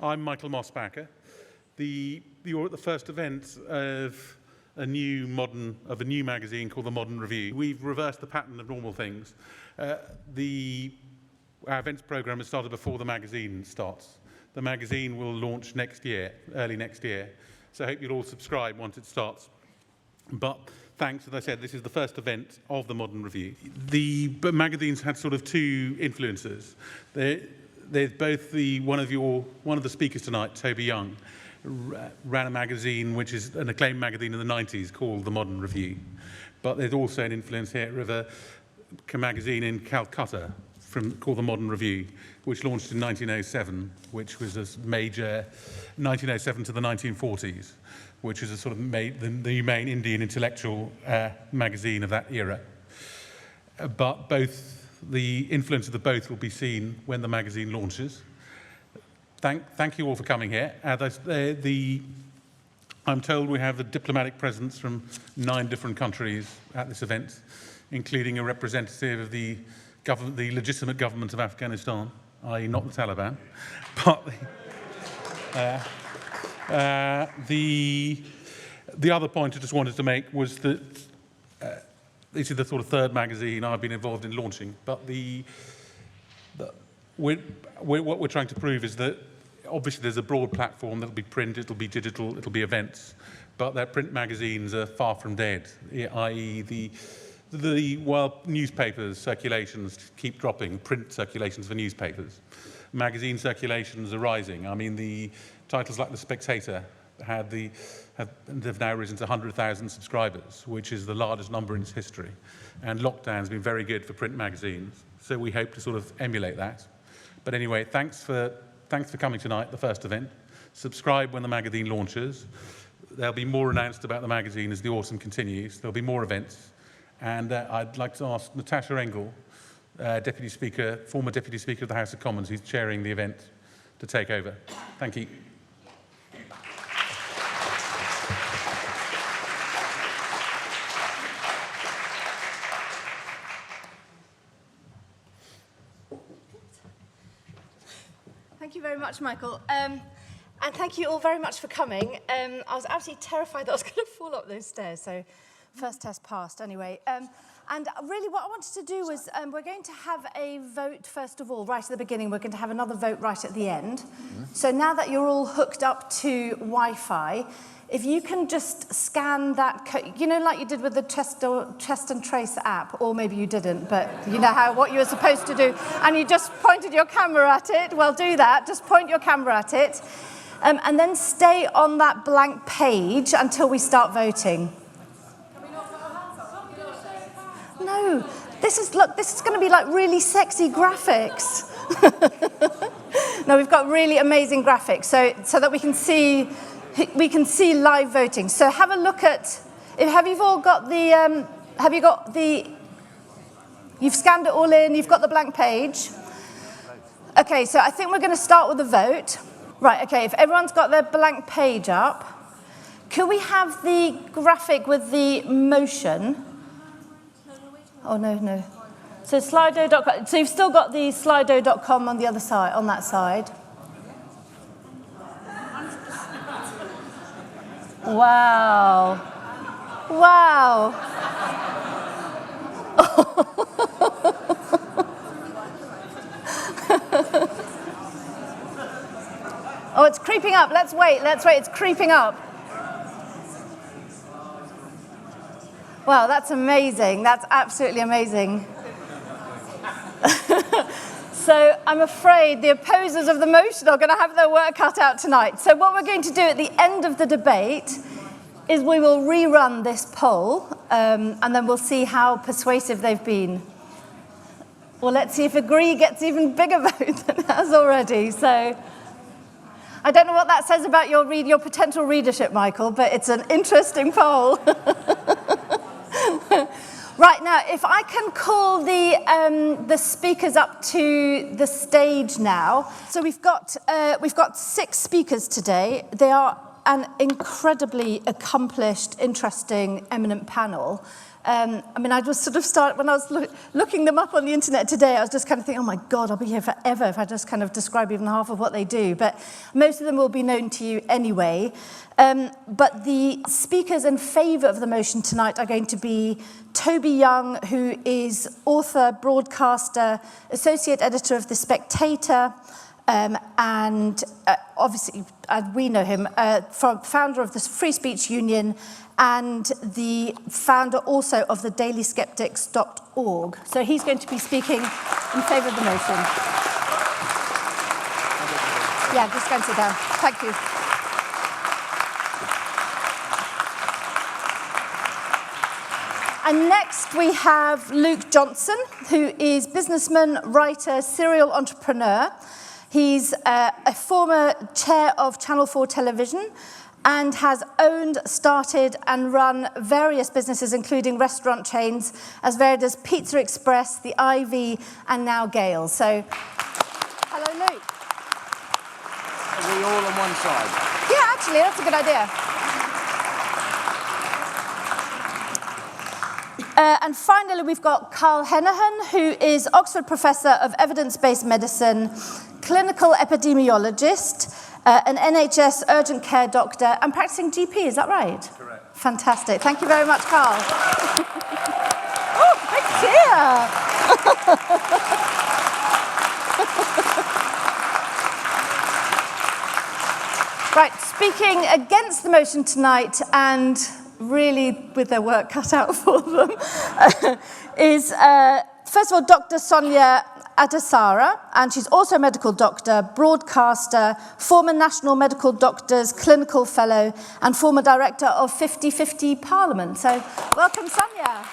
I'm Michael Mossbacher. You're at the first event of a new magazine called The Modern Review. We've reversed the pattern of normal things. Our events program has started before the magazine starts. The magazine will launch next year, early next year. So I hope you'll all subscribe once it starts. But thanks, as I said, this is the first event of The Modern Review. The magazine's had sort of two influences. There's both one of the speakers tonight, Toby Young, ran a magazine which is an acclaimed magazine in the 90s called The Modern Review. But there's also an influence here of a magazine in Calcutta called The Modern Review, which launched in 1907, which was a major 1907 to the 1940s, which was a sort of the main Indian intellectual magazine of that era. But the influence of both will be seen when the magazine launches. Thank you all for coming here. I'm told we have a diplomatic presence from 9 different countries at this event, including a representative of the legitimate government of Afghanistan, i.e. not the Taliban. But the other point I just wanted to make was that this is the sort of third magazine I've been involved in launching, but what we're trying to prove is that obviously there's a broad platform that'll be print, it'll be digital, it'll be events, but their print magazines are far from dead, i.e. While newspapers circulations keep dropping, print circulations for newspapers, magazine circulations are rising. I mean, the titles like The Spectator have now risen to 100,000 subscribers, which is the largest number in its history. And lockdown's been very good for print magazines, so we hope to sort of emulate that. But anyway, thanks for coming tonight, the first event. Subscribe when the magazine launches. There'll be more announced about the magazine as the autumn continues. There'll be more events. And I'd like to ask Natasha Engel, former Deputy Speaker of the House of Commons, who's chairing the event, to take over. Thank you. Thank you very much, Michael. And thank you all very much for coming. I was absolutely terrified that I was going to fall up those stairs, so first test passed anyway. And really what I wanted to do was, we're going to have a vote first of all, right at the beginning. We're going to have another vote right at the end. So now that you're all hooked up to Wi-Fi, if you can just scan that code, you know, like you did with the Test and Trace app, or maybe you didn't, but you know what you were supposed to do, and you just pointed your camera at it. Well, do that. Just point your camera at it, and then stay on that blank page until we start voting. No, this is going to be like really sexy graphics. No, we've got really amazing graphics, so that we can see live voting. So have a look at. You've scanned it all in. You've got the blank page. Okay, so I think we're going to start with the vote. Right. Okay. If everyone's got their blank page up, could we have the graphic with the motion? Oh, no. So Slido.com. So you've still got the Slido.com on the other side, on that side. Wow. Oh, it's creeping up. Let's wait. It's creeping up. Wow, that's amazing. That's absolutely amazing. So I'm afraid the opposers of the motion are going to have their work cut out tonight. So what we're going to do at the end of the debate is we will rerun this poll, and then we'll see how persuasive they've been. Well, let's see if Agree gets even bigger vote than it has already. So I don't know what that says about your potential readership, Michael, but it's an interesting poll. Right, now, if I can call the speakers up to the stage now. So we've got 6 speakers today. They are an incredibly accomplished, interesting, eminent panel. I mean, I just sort of when I was looking them up on the internet today, I was just kind of thinking, oh my God, I'll be here forever if I just kind of describe even half of what they do. But most of them will be known to you anyway. But the speakers in favour of the motion tonight are going to be Toby Young, who is author, broadcaster, associate editor of The Spectator, and obviously, we know him, from founder of the Free Speech Union and the founder also of the dailyskeptics.org. So he's going to be speaking in favour of the motion. Yeah, just go and sit down. Thank you. And next we have Luke Johnson, who is businessman, writer, serial entrepreneur. He's a former chair of Channel 4 Television and has owned, started and run various businesses, including restaurant chains, as varied as Pizza Express, the Ivy, and now Gail. So, hello, Luke. Are we all on one side? Yeah, actually, that's a good idea. And finally, we've got Carl Heneghan, who is Oxford Professor of Evidence-Based Medicine, clinical epidemiologist, an NHS urgent care doctor, and practicing GP, is that right? Correct. Fantastic. Thank you very much, Carl. Oh, big cheer. Right, speaking against the motion tonight and really with their work cut out for them, is, first of all, Dr. Sonia Adesara, and she's also a medical doctor, broadcaster, former National Medical Doctors Clinical Fellow, and former director of 50/50 Parliament. So, welcome, Sonia.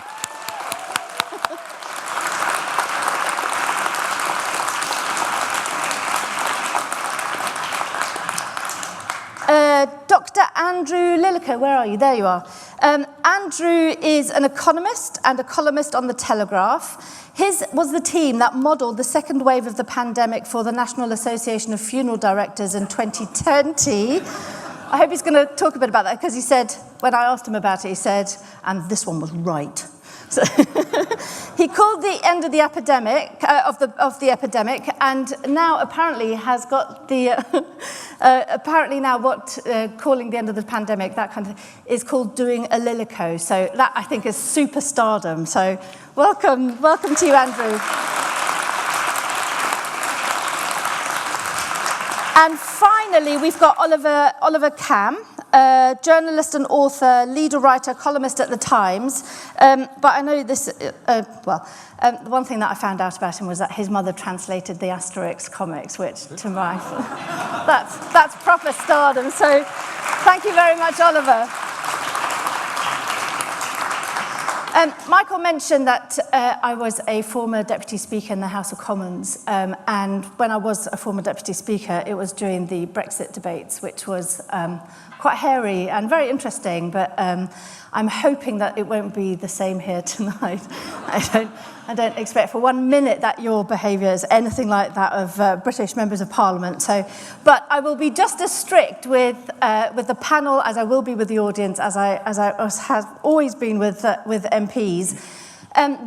Dr. Andrew Lilico, where are you? There you are. Andrew is an economist and a columnist on the Telegraph. His was the team that modelled the second wave of the pandemic for the National Association of Funeral Directors in 2020. I hope he's going to talk a bit about that, because he said, when I asked him about it, he said, and this one was right. So he called the end of the epidemic, of the epidemic, and now apparently has got the apparently now what calling the end of the pandemic, that kind of, is called doing a Lilico. So that, I think, is superstardom. So welcome to you, Andrew. And finally, we've got Oliver Kamm, journalist and author, leader writer, columnist at The Times. But I know this, the one thing that I found out about him was that his mother translated the Asterix comics, which to my, that's proper stardom. So thank you very much, Oliver. Michael mentioned that I was a former Deputy Speaker in the House of Commons, and when I was a former Deputy Speaker, it was during the Brexit debates, which was quite hairy and very interesting, but I'm hoping that it won't be the same here tonight. I don't expect for 1 minute that your behaviour is anything like that of British members of Parliament. So, but I will be just as strict with the panel as I will be with the audience, as I have always been with MPs.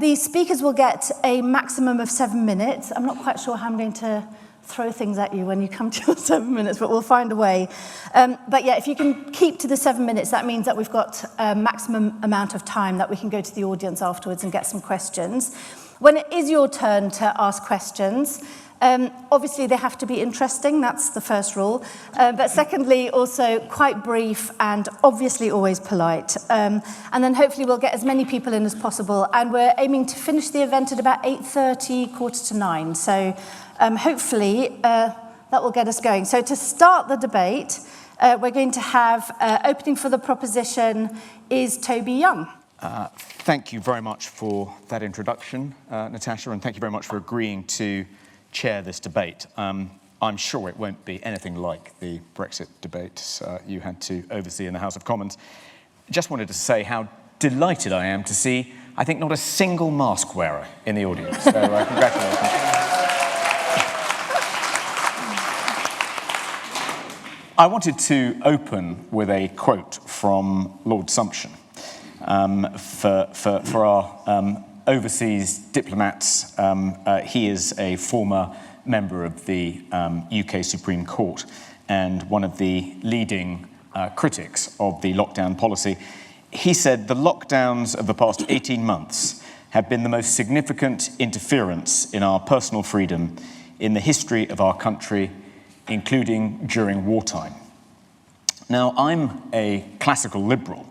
The speakers will get a maximum of 7 minutes. I'm not quite sure how I'm going to throw things at you when you come to your 7 minutes, but we'll find a way. But yeah, if you can keep to the 7 minutes, that means that we've got a maximum amount of time that we can go to the audience afterwards and get some questions. When it is your turn to ask questions, obviously they have to be interesting, that's the first rule. But secondly, also quite brief and obviously always polite. And then hopefully we'll get as many people in as possible. And we're aiming to finish the event at about 8:30, 8:45. So hopefully that will get us going. So to start the debate, we're going to have opening for the proposition is Toby Young. Thank you very much for that introduction, Natasha, and thank you very much for agreeing to chair this debate. I'm sure it won't be anything like the Brexit debates you had to oversee in the House of Commons. Just wanted to say how delighted I am to see, I think, not a single mask wearer in the audience. So congratulations. I wanted to open with a quote from Lord Sumption. For our overseas diplomats, he is a former member of the UK Supreme Court and one of the leading critics of the lockdown policy. He said the lockdowns of the past 18 months have been the most significant interference in our personal freedom in the history of our country, including during wartime. Now, I'm a classical liberal,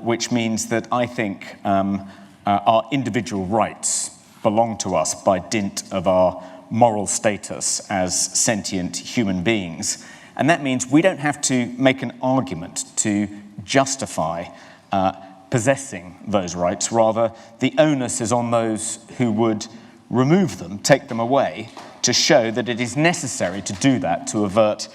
which means that I think our individual rights belong to us by dint of our moral status as sentient human beings. And that means we don't have to make an argument to justify possessing those rights. Rather, the onus is on those who would remove them, take them away, to show that it is necessary to do that to avert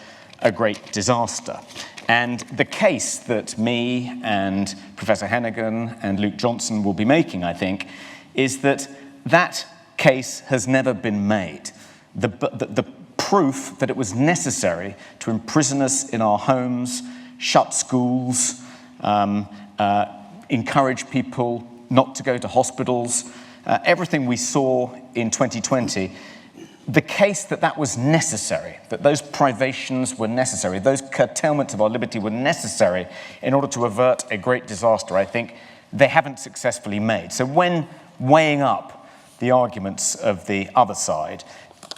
a great disaster. And the case that me and Professor Heneghan and Luke Johnson will be making, I think, is that that case has never been made. The proof that it was necessary to imprison us in our homes, shut schools, encourage people not to go to hospitals, everything we saw in 2020, the case that that was necessary, that those privations were necessary, those curtailments of our liberty were necessary in order to avert a great disaster, I think they haven't successfully made. So when weighing up the arguments of the other side,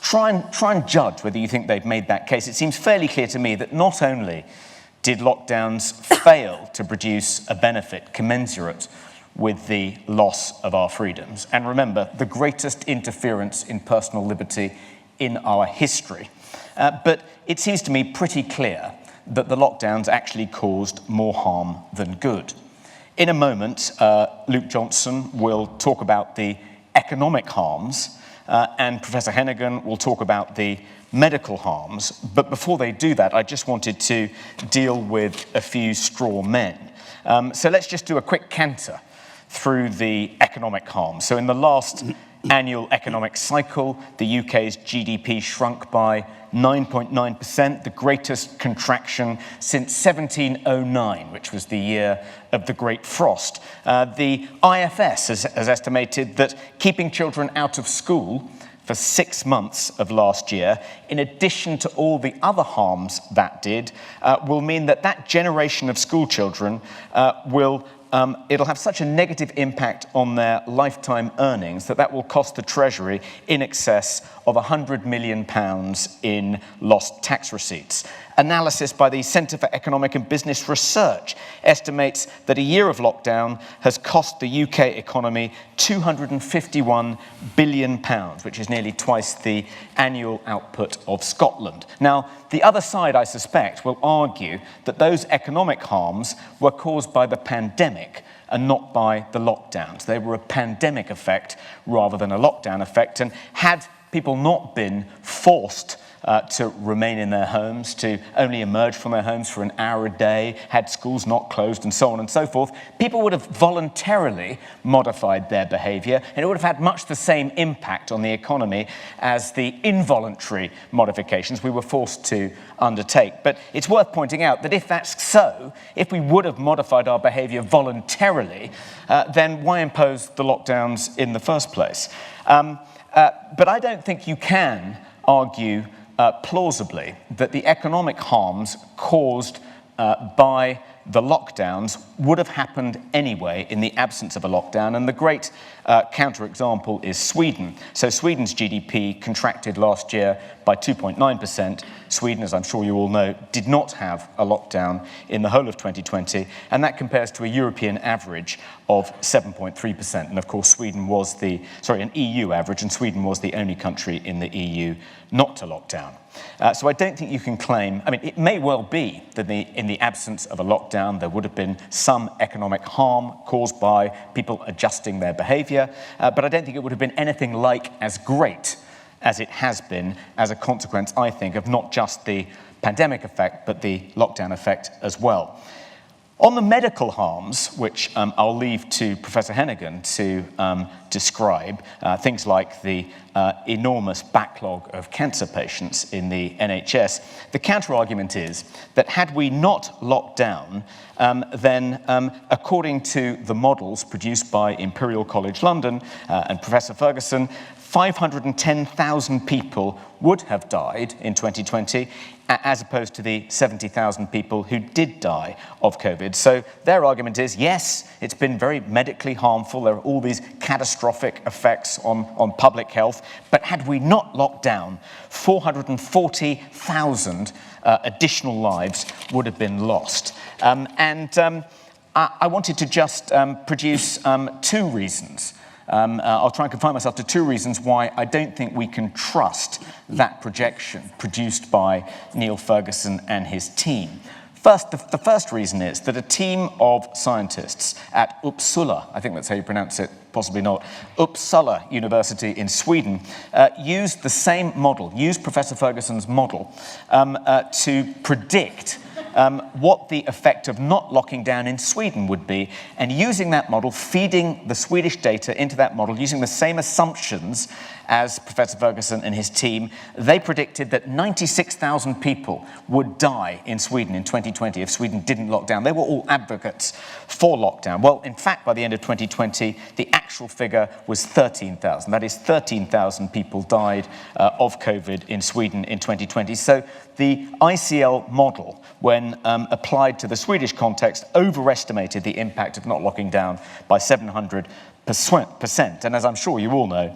try and judge whether you think they've made that case. It seems fairly clear to me that not only did lockdowns fail to produce a benefit commensurate with the loss of our freedoms, and remember, the greatest interference in personal liberty in our history, but it seems to me pretty clear that the lockdowns actually caused more harm than good. In a moment, Luke Johnson will talk about the economic harms, and Professor Heneghan will talk about the medical harms. But before they do that, I just wanted to deal with a few straw men. So let's just do a quick canter through the economic harms. So in the last annual economic cycle, the UK's GDP shrunk by 9.9%, the greatest contraction since 1709, which was the year of the Great Frost. The IFS has estimated that keeping children out of school for 6 months of last year, in addition to all the other harms that did, will mean that that generation of school children it'll have such a negative impact on their lifetime earnings that will cost the Treasury in excess of £100 million in lost tax receipts. Analysis by the Centre for Economic and Business Research estimates that a year of lockdown has cost the UK economy £251 billion, which is nearly twice the annual output of Scotland. Now, the other side, I suspect, will argue that those economic harms were caused by the pandemic and not by the lockdowns. They were a pandemic effect rather than a lockdown effect, and had people not been forced to remain in their homes, to only emerge from their homes for an hour a day, had schools not closed and so on and so forth, people would have voluntarily modified their behaviour, and it would have had much the same impact on the economy as the involuntary modifications we were forced to undertake. But it's worth pointing out that if that's so, if we would have modified our behaviour voluntarily, then why impose the lockdowns in the first place? But I don't think you can argue plausibly that the economic harms caused by the lockdowns would have happened anyway in the absence of a lockdown. And the great counterexample is Sweden. So Sweden's GDP contracted last year by 2.9%. Sweden, as I'm sure you all know, did not have a lockdown in the whole of 2020, and that compares to a European average of 7.3%. And of course, Sweden was an EU average, and Sweden was the only country in the EU not to lock down. So I don't think you can claim, it may well be that in the absence of a lockdown, there would have been some economic harm caused by people adjusting their behaviour, but I don't think it would have been anything like as great as it has been as a consequence, I think, of not just the pandemic effect, but the lockdown effect as well. On the medical harms, which I'll leave to Professor Heneghan to describe, things like the enormous backlog of cancer patients in the NHS, the counter-argument is that had we not locked down, then according to the models produced by Imperial College London and Professor Ferguson, 510,000 people would have died in 2020, as opposed to the 70,000 people who did die of COVID. So their argument is, yes, it's been very medically harmful. There are all these catastrophic effects on public health. But had we not locked down, 440,000 additional lives would have been lost. I wanted to just produce two reasons. I'll try and confine myself to two reasons why I don't think we can trust that projection produced by Neil Ferguson and his team. First, the first reason is that a team of scientists at Uppsala, I think that's how you pronounce it, possibly not, Uppsala University in Sweden, used the same model, used Professor Ferguson's model to predict what the effect of not locking down in Sweden would be, and using that model, feeding the Swedish data into that model, using the same assumptions as Professor Ferguson and his team, they predicted that 96,000 people would die in Sweden in 2020 if Sweden didn't lock down. They were all advocates for lockdown. Well, in fact, by the end of 2020, the actual figure was 13,000. That is, 13,000 people died of COVID in Sweden in 2020. So the ICL model, when applied to the Swedish context, overestimated the impact of not locking down by 700%. And as I'm sure you all know,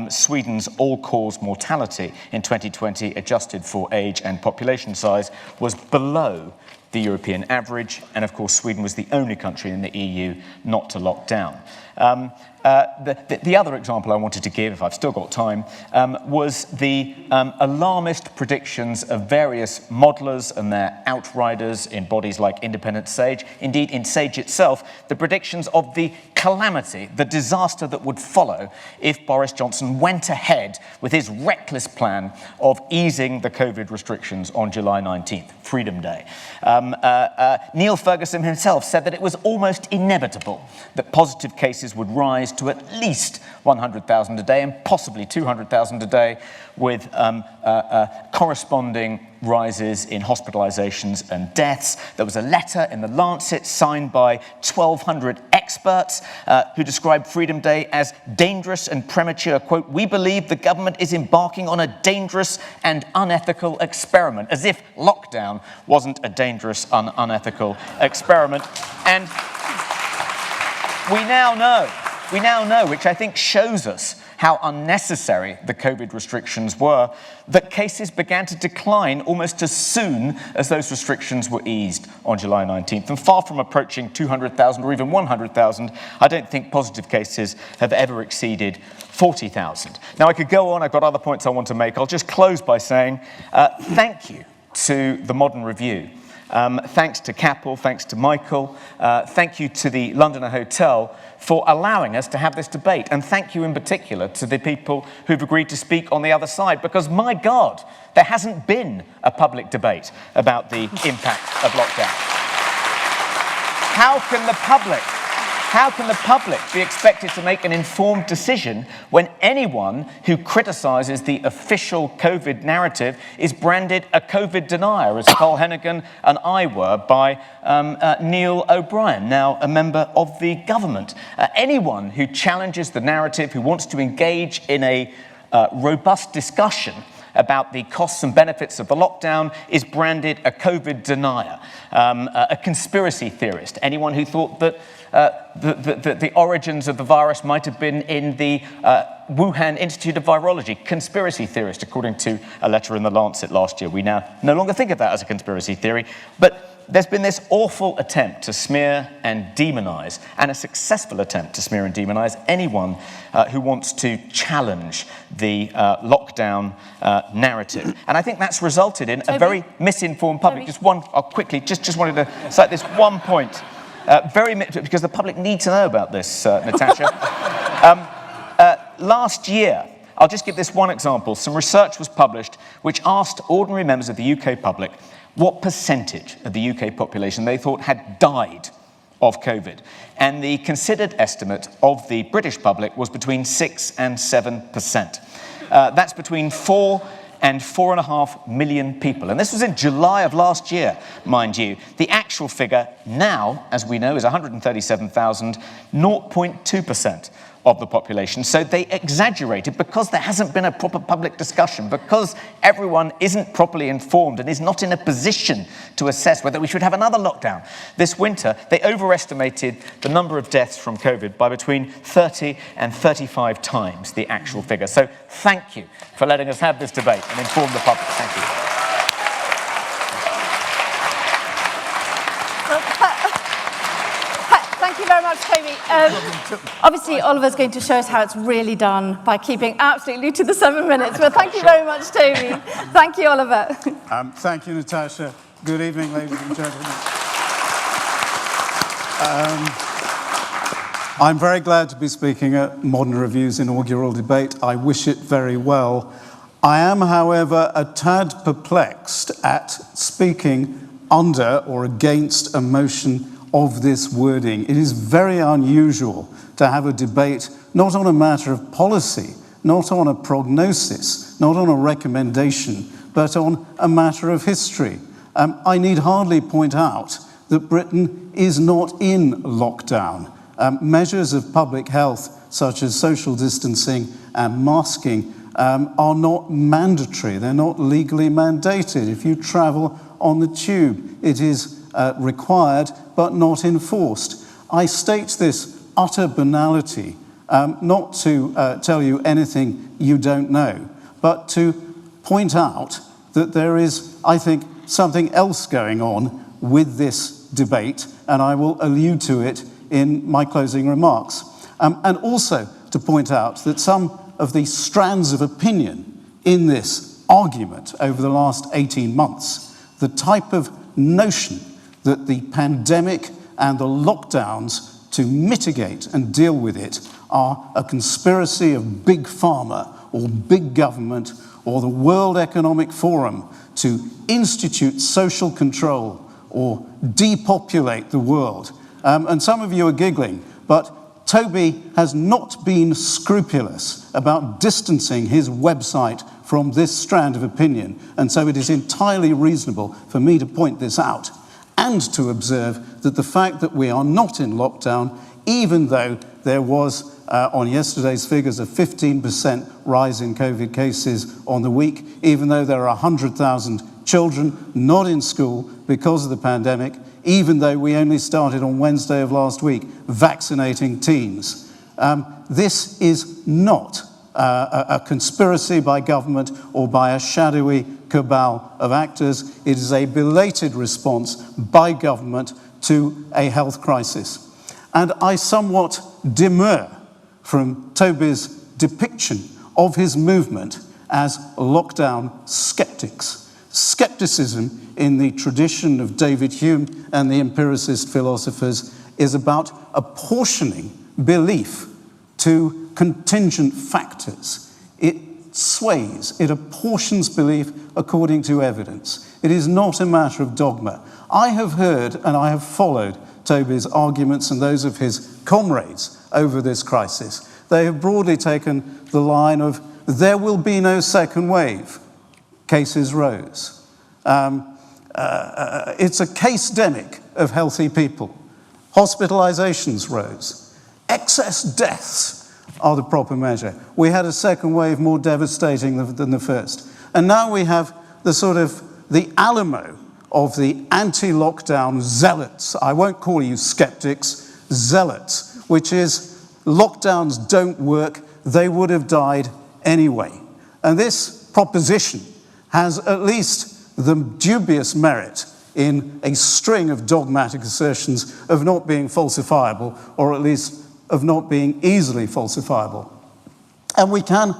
Sweden's all-cause mortality in 2020, adjusted for age and population size, was below the European average. And of course, Sweden was the only country in the EU not to lock down. The other example I wanted to give, if I've still got time, was the alarmist predictions of various modelers and their outriders in bodies like Independent Sage. Indeed, in Sage itself, the predictions of the calamity, the disaster that would follow if Boris Johnson went ahead with his reckless plan of easing the COVID restrictions on July 19th, Freedom Day. Neil Ferguson himself said that it was almost inevitable that positive cases would rise to at least 100,000 a day and possibly 200,000 a day, with corresponding rises in hospitalizations and deaths. There was a letter in The Lancet signed by 1,200 experts who described Freedom Day as dangerous and premature. Quote, "We believe the government is embarking on a dangerous and unethical experiment," as if lockdown wasn't a dangerous and unethical experiment. And we now know, which I think shows us how unnecessary the COVID restrictions were, that cases began to decline almost as soon as those restrictions were eased on July 19th. And far from approaching 200,000 or even 100,000, I don't think positive cases have ever exceeded 40,000. Now, I could go on. I've got other points I want to make. I'll just close by saying thank you to the Modern Review. Thanks to Capel, thanks to Michael, thank you to the Londoner Hotel for allowing us to have this debate. And thank you in particular to the people who've agreed to speak on the other side, because my God, there hasn't been a public debate about the impact of lockdown. How can the public be expected to make an informed decision when anyone who criticises the official COVID narrative is branded a COVID denier, as Cole Heneghan and I were by Neil O'Brien, now a member of the government? Anyone who challenges the narrative, who wants to engage in a robust discussion about the costs and benefits of the lockdown, is branded a COVID denier, a conspiracy theorist, anyone who thought that the origins of the virus might have been in the Wuhan Institute of Virology, conspiracy theorist, according to a letter in The Lancet last year. We now no longer think of that as a conspiracy theory, but there's been this awful attempt to smear and demonise, and a successful attempt to smear and demonise anyone who wants to challenge the lockdown narrative. And I think that's resulted in a very misinformed public. Just one, I'll quickly, just wanted to cite this one point. Because the public need to know about this, Natasha. Last year, I'll just give this one example. Some research was published which asked ordinary members of the UK public what percentage of the UK population they thought had died of COVID. And the considered estimate of the British public was between 6 and 7%. That's between 4 and 4.5 million people. And this was in July of last year, mind you. The actual figure now, as we know, is 137,000, 0.2% of the population. So they exaggerated because there hasn't been a proper public discussion, because everyone isn't properly informed and is not in a position to assess whether we should have another lockdown. This winter, they overestimated the number of deaths from COVID by between 30 and 35 times the actual figure. So thank you for letting us have this debate and inform the public. Thank you. Thank you very much, Toby. Obviously, Oliver's going to show us how it's really done by keeping absolutely to the 7 minutes. But thank you very much, Toby. Thank you, Oliver. Thank you, Natasha. Good evening, ladies and gentlemen. I'm very glad to be speaking at Modern Review's inaugural debate. I wish it very well. I am, however, a tad perplexed at speaking under or against a motion of this wording. It is very unusual to have a debate not on a matter of policy, not on a prognosis, not on a recommendation, but on a matter of history. I need hardly point out that Britain is not in lockdown. Measures of public health, such as social distancing and masking, are not mandatory. They're not legally mandated. If you travel on the tube, it is required but not enforced. I state this utter banality, not to tell you anything you don't know, but to point out that there is, I think, something else going on with this debate, and I will allude to it in my closing remarks. And also to point out that some of the strands of opinion in this argument over the last 18 months, the type of notion that the pandemic and the lockdowns to mitigate and deal with it are a conspiracy of big pharma or big government or the World Economic Forum to institute social control or depopulate the world. And some of you are giggling, but Toby has not been scrupulous about distancing his website from this strand of opinion, and so it is entirely reasonable for me to point this out and to observe that the fact that we are not in lockdown, even though there was, on yesterday's figures, a 15% rise in COVID cases on the week, even though there are 100,000 children not in school because of the pandemic, even though we only started on Wednesday of last week vaccinating teens. This is not a conspiracy by government or by a shadowy cabal of actors. It is a belated response by government to a health crisis. And I somewhat demur from Toby's depiction of his movement as lockdown skeptics. Skepticism in the tradition of David Hume and the empiricist philosophers is about apportioning belief to contingent factors. It sways, it apportions belief according to evidence. It is not a matter of dogma. I have heard and I have followed Toby's arguments and those of his comrades over this crisis. They have broadly taken the line of, there will be no second wave. Cases rose. It's a case-demic of healthy people. Hospitalizations rose. Excess deaths are the proper measure. We had a second wave more devastating than the first. And now we have the Alamo of the anti-lockdown zealots. I won't call you skeptics, zealots, which is lockdowns don't work, they would have died anyway. And this proposition has at least the dubious merit in a string of dogmatic assertions of not being falsifiable, or at least of not being easily falsifiable. And we can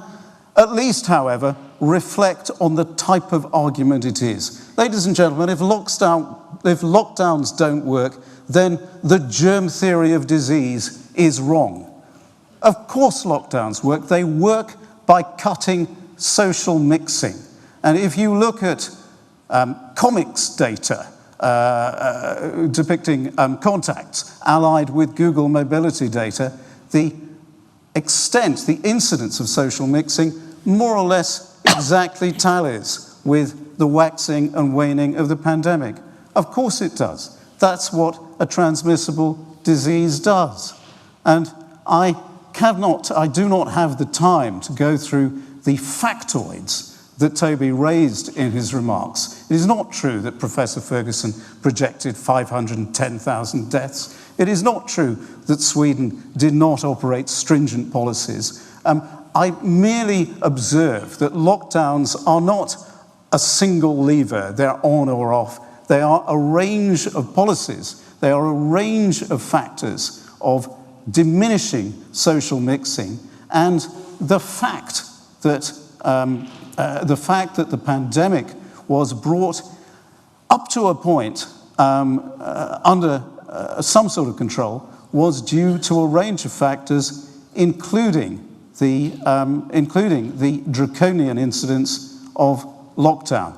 at least, however, reflect on the type of argument it is. Ladies and gentlemen, if lockdowns don't work, then the germ theory of disease is wrong. Of course lockdowns work. They work by cutting social mixing. And if you look at comics data depicting contacts allied with Google mobility data, the extent, the incidence of social mixing more or less exactly tallies with the waxing and waning of the pandemic. Of course it does. That's what a transmissible disease does. And I do not have the time to go through the factoids that Toby raised in his remarks. It is not true that Professor Ferguson projected 510,000 deaths. It is not true that Sweden did not operate stringent policies. I merely observe that lockdowns are not a single lever, they're on or off. They are a range of policies. They are a range of factors of diminishing social mixing, and the fact that the pandemic was brought up to a point under some sort of control was due to a range of factors, including the draconian incidence of lockdown.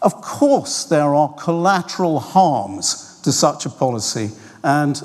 Of course, there are collateral harms to such a policy, and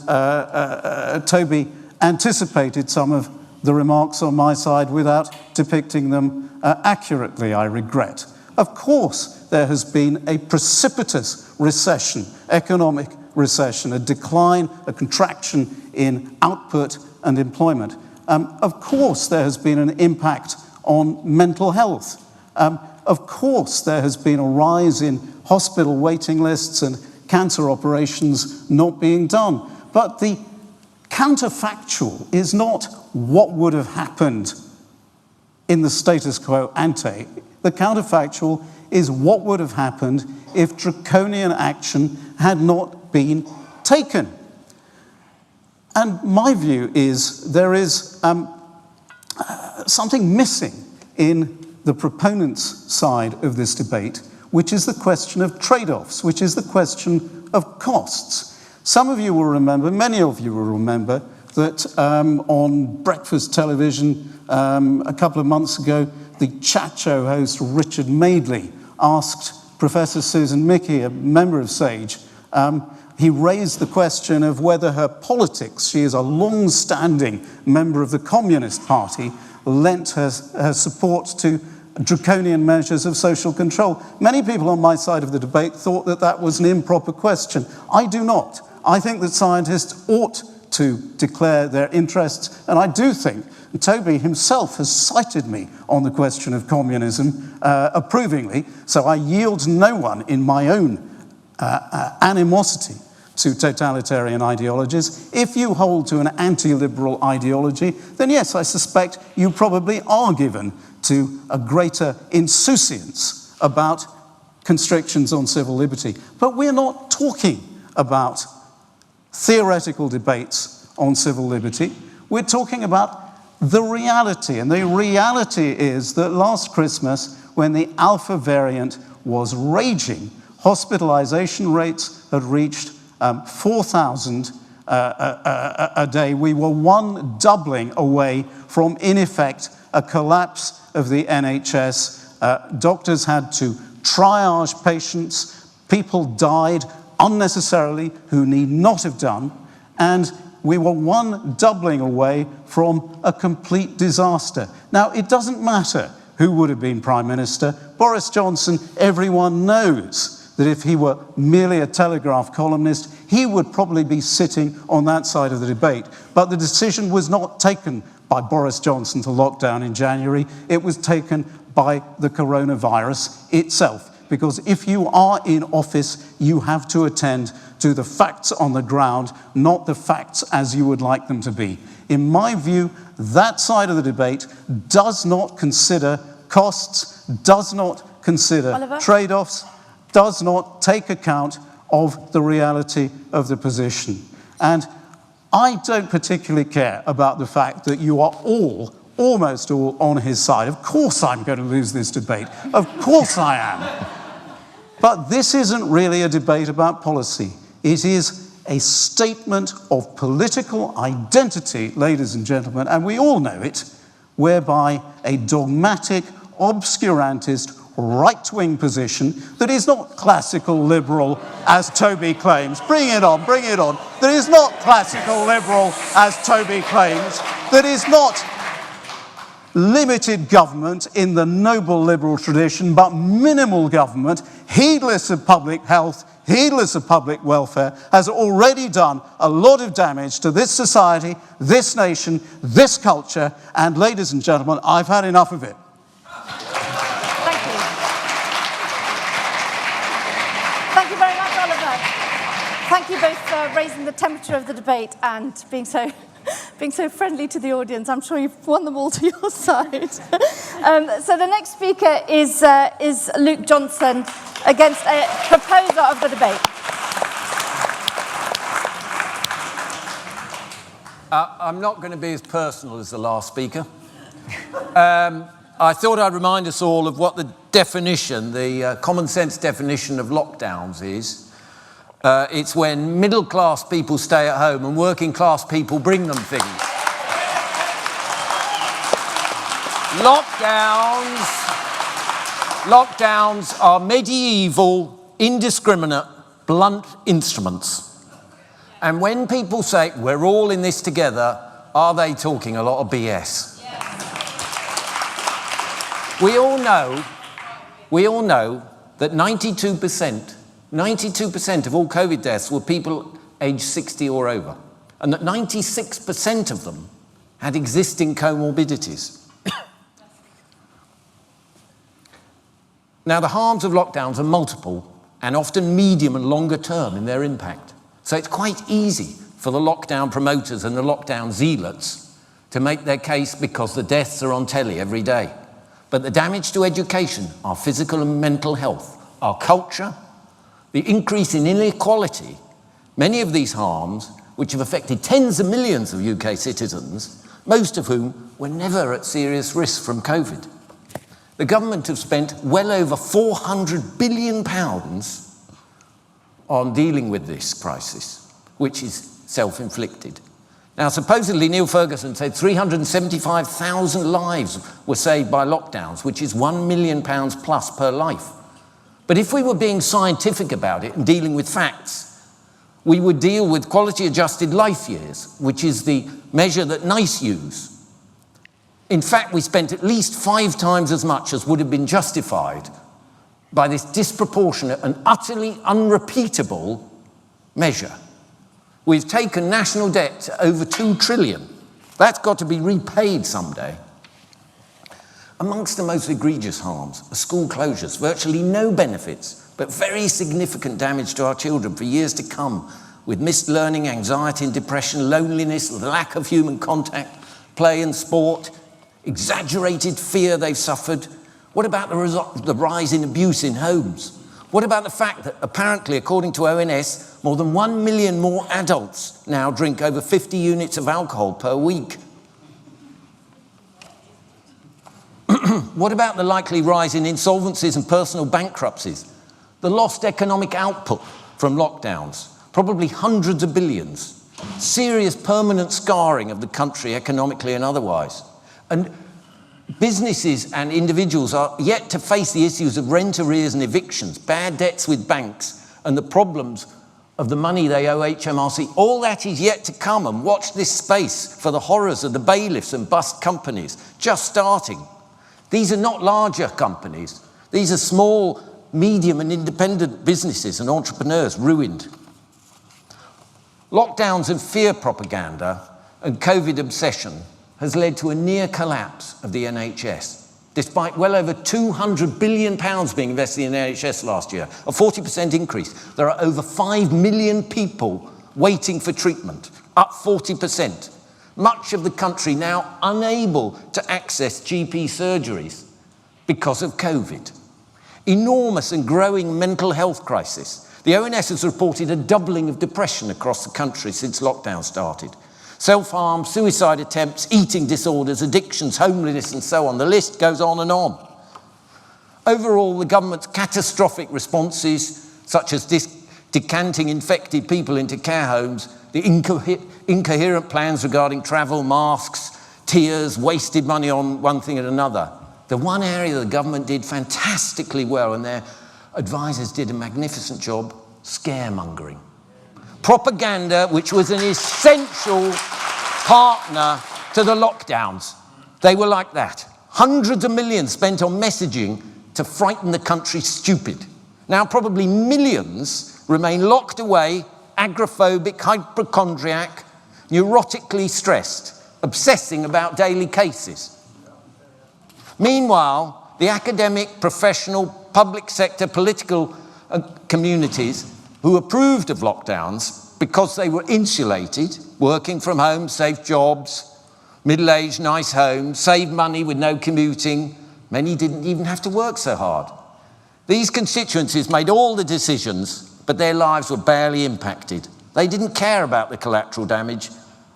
Toby anticipated some of the remarks on my side without depicting them accurately, I regret. Of course, there has been a precipitous recession, economic recession, a decline, a contraction in output and employment. Of course, there has been an impact on mental health. Of course, there has been a rise in hospital waiting lists and cancer operations not being done. But the counterfactual is not what would have happened in the status quo ante. The counterfactual is what would have happened if draconian action had not been taken. And my view is there is something missing in the proponents' side of this debate, which is the question of trade-offs, which is the question of costs. Some of you will remember, many of you will remember, that on breakfast television a couple of months ago, the chat show host Richard Madeley asked Professor Susan Mickey, a member of SAGE, he raised the question of whether her politics, she is a long-standing member of the Communist Party, lent her support to draconian measures of social control. Many people on my side of the debate thought that that was an improper question. I do not. I think that scientists ought to declare their interests, and I do think Toby himself has cited me on the question of communism approvingly, so I yield no one in my own animosity to totalitarian ideologies. If you hold to an anti-liberal ideology, then yes, I suspect you probably are given to a greater insouciance about constrictions on civil liberty. But we're not talking about theoretical debates on civil liberty. We're talking about the reality. And the reality is that last Christmas, when the Alpha variant was raging, hospitalization rates had reached 4,000 a day. We were one doubling away from, in effect, a collapse of the NHS. Doctors had to triage patients. People died unnecessarily who need not have done. And we were one doubling away from a complete disaster. Now, it doesn't matter who would have been Prime Minister. Boris Johnson, everyone knows that if he were merely a Telegraph columnist, he would probably be sitting on that side of the debate. But the decision was not taken by Boris Johnson to lock down in January. It was taken by the coronavirus itself. Because if you are in office, you have to attend to the facts on the ground, not the facts as you would like them to be. In my view, that side of the debate does not consider costs, does not consider trade-offs, does not take account of the reality of the position. And I don't particularly care about the fact that you are all, almost all, on his side. Of course I'm going to lose this debate. Of course I am. But this isn't really a debate about policy. It is a statement of political identity, ladies and gentlemen, and we all know it, whereby a dogmatic, obscurantist, right-wing position that is not classical liberal, as Toby claims. Bring it on, bring it on. That is not classical liberal, as Toby claims. That is not limited government in the noble liberal tradition, but minimal government, heedless of public health, heedless of public welfare, has already done a lot of damage to this society, this nation, this culture, and ladies and gentlemen, I've had enough of it. Thank you. Thank you very much, Oliver. Thank you both for raising the temperature of the debate and being so friendly to the audience. I'm sure you've won them all to your side. So the next speaker is Luke Johnson against a proposer of the debate. I'm not going to be as personal as the last speaker. I thought I'd remind us all of what the definition, the common sense definition of lockdowns is. It's when middle-class people stay at home and working-class people bring them things. Lockdowns are medieval, indiscriminate, blunt instruments. And when people say, we're all in this together, are they talking a lot of BS? Yeah. We all know that 92% of all COVID deaths were people aged 60 or over, and that 96% of them had existing comorbidities. Now, the harms of lockdowns are multiple and often medium and longer term in their impact. So it's quite easy for the lockdown promoters and the lockdown zealots to make their case because the deaths are on telly every day. But the damage to education, our physical and mental health, our culture, the increase in inequality, many of these harms, which have affected tens of millions of UK citizens, most of whom were never at serious risk from COVID. The government have spent well over £400 billion on dealing with this crisis, which is self-inflicted. Now, supposedly, Neil Ferguson said 375,000 lives were saved by lockdowns, which is £1 million plus per life. But if we were being scientific about it and dealing with facts, we would deal with quality-adjusted life years, which is the measure that NICE use. In fact, we spent at least 5 times as much as would have been justified by this disproportionate and utterly unrepeatable measure. We've taken national debt to over 2 trillion. That's got to be repaid someday. Amongst the most egregious harms are school closures, virtually no benefits, but very significant damage to our children for years to come, with missed learning, anxiety and depression, loneliness, lack of human contact, play and sport, exaggerated fear they've suffered. What about the rise in abuse in homes? What about the fact that apparently, according to ONS, more than 1 million more adults now drink over 50 units of alcohol per week? What about the likely rise in insolvencies and personal bankruptcies? The lost economic output from lockdowns, probably hundreds of billions. Serious permanent scarring of the country economically and otherwise. And businesses and individuals are yet to face the issues of rent arrears and evictions, bad debts with banks, and the problems of the money they owe HMRC. All that is yet to come, and watch this space for the horrors of the bailiffs and bust companies just starting. These are not larger companies. These are small, medium and independent businesses and entrepreneurs ruined. Lockdowns and fear propaganda and COVID obsession has led to a near collapse of the NHS. Despite well over £200 billion being invested in the NHS last year, a 40% increase, there are over 5 million people waiting for treatment, up 40%. Much of the country now unable to access GP surgeries because of COVID. Enormous and growing mental health crisis. The ONS has reported a doubling of depression across the country since lockdown started. Self-harm, suicide attempts, eating disorders, addictions, homelessness and so on. The list goes on and on. Overall, the government's catastrophic responses, such as decanting infected people into care homes, the incoherent plans regarding travel, masks, tears, wasted money on one thing and another, the one area the government did fantastically well, and their advisors did a magnificent job, scaremongering. Propaganda, which was an essential partner to the lockdowns. They were like that. Hundreds of millions spent on messaging to frighten the country stupid. Now probably millions remain locked away, agoraphobic, hypochondriac, neurotically stressed, obsessing about daily cases. Meanwhile, the academic, professional, public sector, political communities who approved of lockdowns because they were insulated, working from home, safe jobs, middle-aged, nice homes, saved money with no commuting. Many didn't even have to work so hard. These constituencies made all the decisions, but their lives were barely impacted. They didn't care about the collateral damage,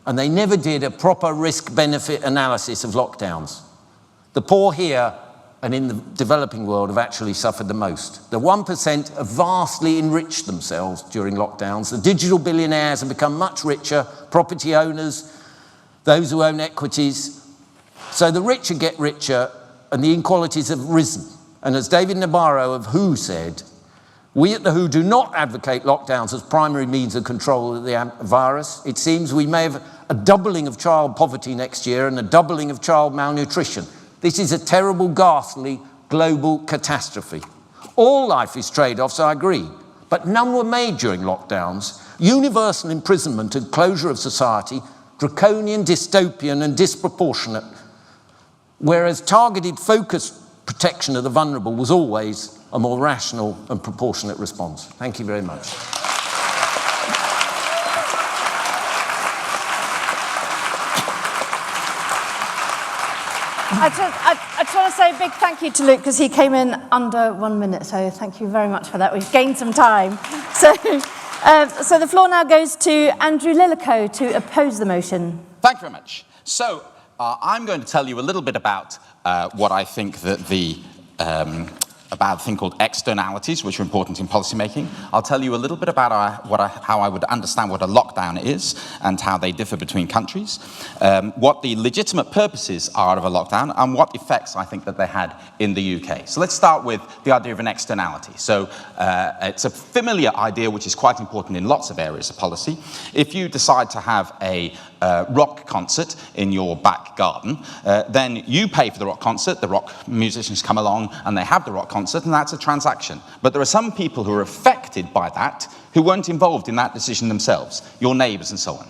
and they never did a proper risk-benefit analysis of lockdowns. The poor here and in the developing world have actually suffered the most. The 1% have vastly enriched themselves during lockdowns. The digital billionaires have become much richer, property owners, those who own equities. So the richer get richer and the inequalities have risen. And as David Nabarro of WHO said, we at the WHO do not advocate lockdowns as primary means of control of the virus. It seems we may have a doubling of child poverty next year and a doubling of child malnutrition. This is a terrible, ghastly global catastrophe. All life is trade-offs, I agree, but none were made during lockdowns. Universal imprisonment and closure of society, draconian, dystopian and disproportionate, whereas targeted, focused protection of the vulnerable was always a more rational and proportionate response. Thank you very much. I just want to say a big thank you to Luke because he came in under 1 minute, so thank you very much for that. We've gained some time. So the floor now goes to Andrew Lilico to oppose the motion. Thank you very much. So I'm going to tell you a little bit about what I think that about a thing called externalities, which are important in policymaking. I'll tell you a little bit about how I would understand what a lockdown is and how they differ between countries, what the legitimate purposes are of a lockdown, and what effects I think that they had in the UK. So let's start with the idea of an externality. So it's a familiar idea which is quite important in lots of areas of policy. If you decide to have a rock concert in your back garden, then you pay for the rock concert, the rock musicians come along and they have the rock concert, and that's a transaction. But there are some people who are affected by that who weren't involved in that decision themselves, your neighbours and so on.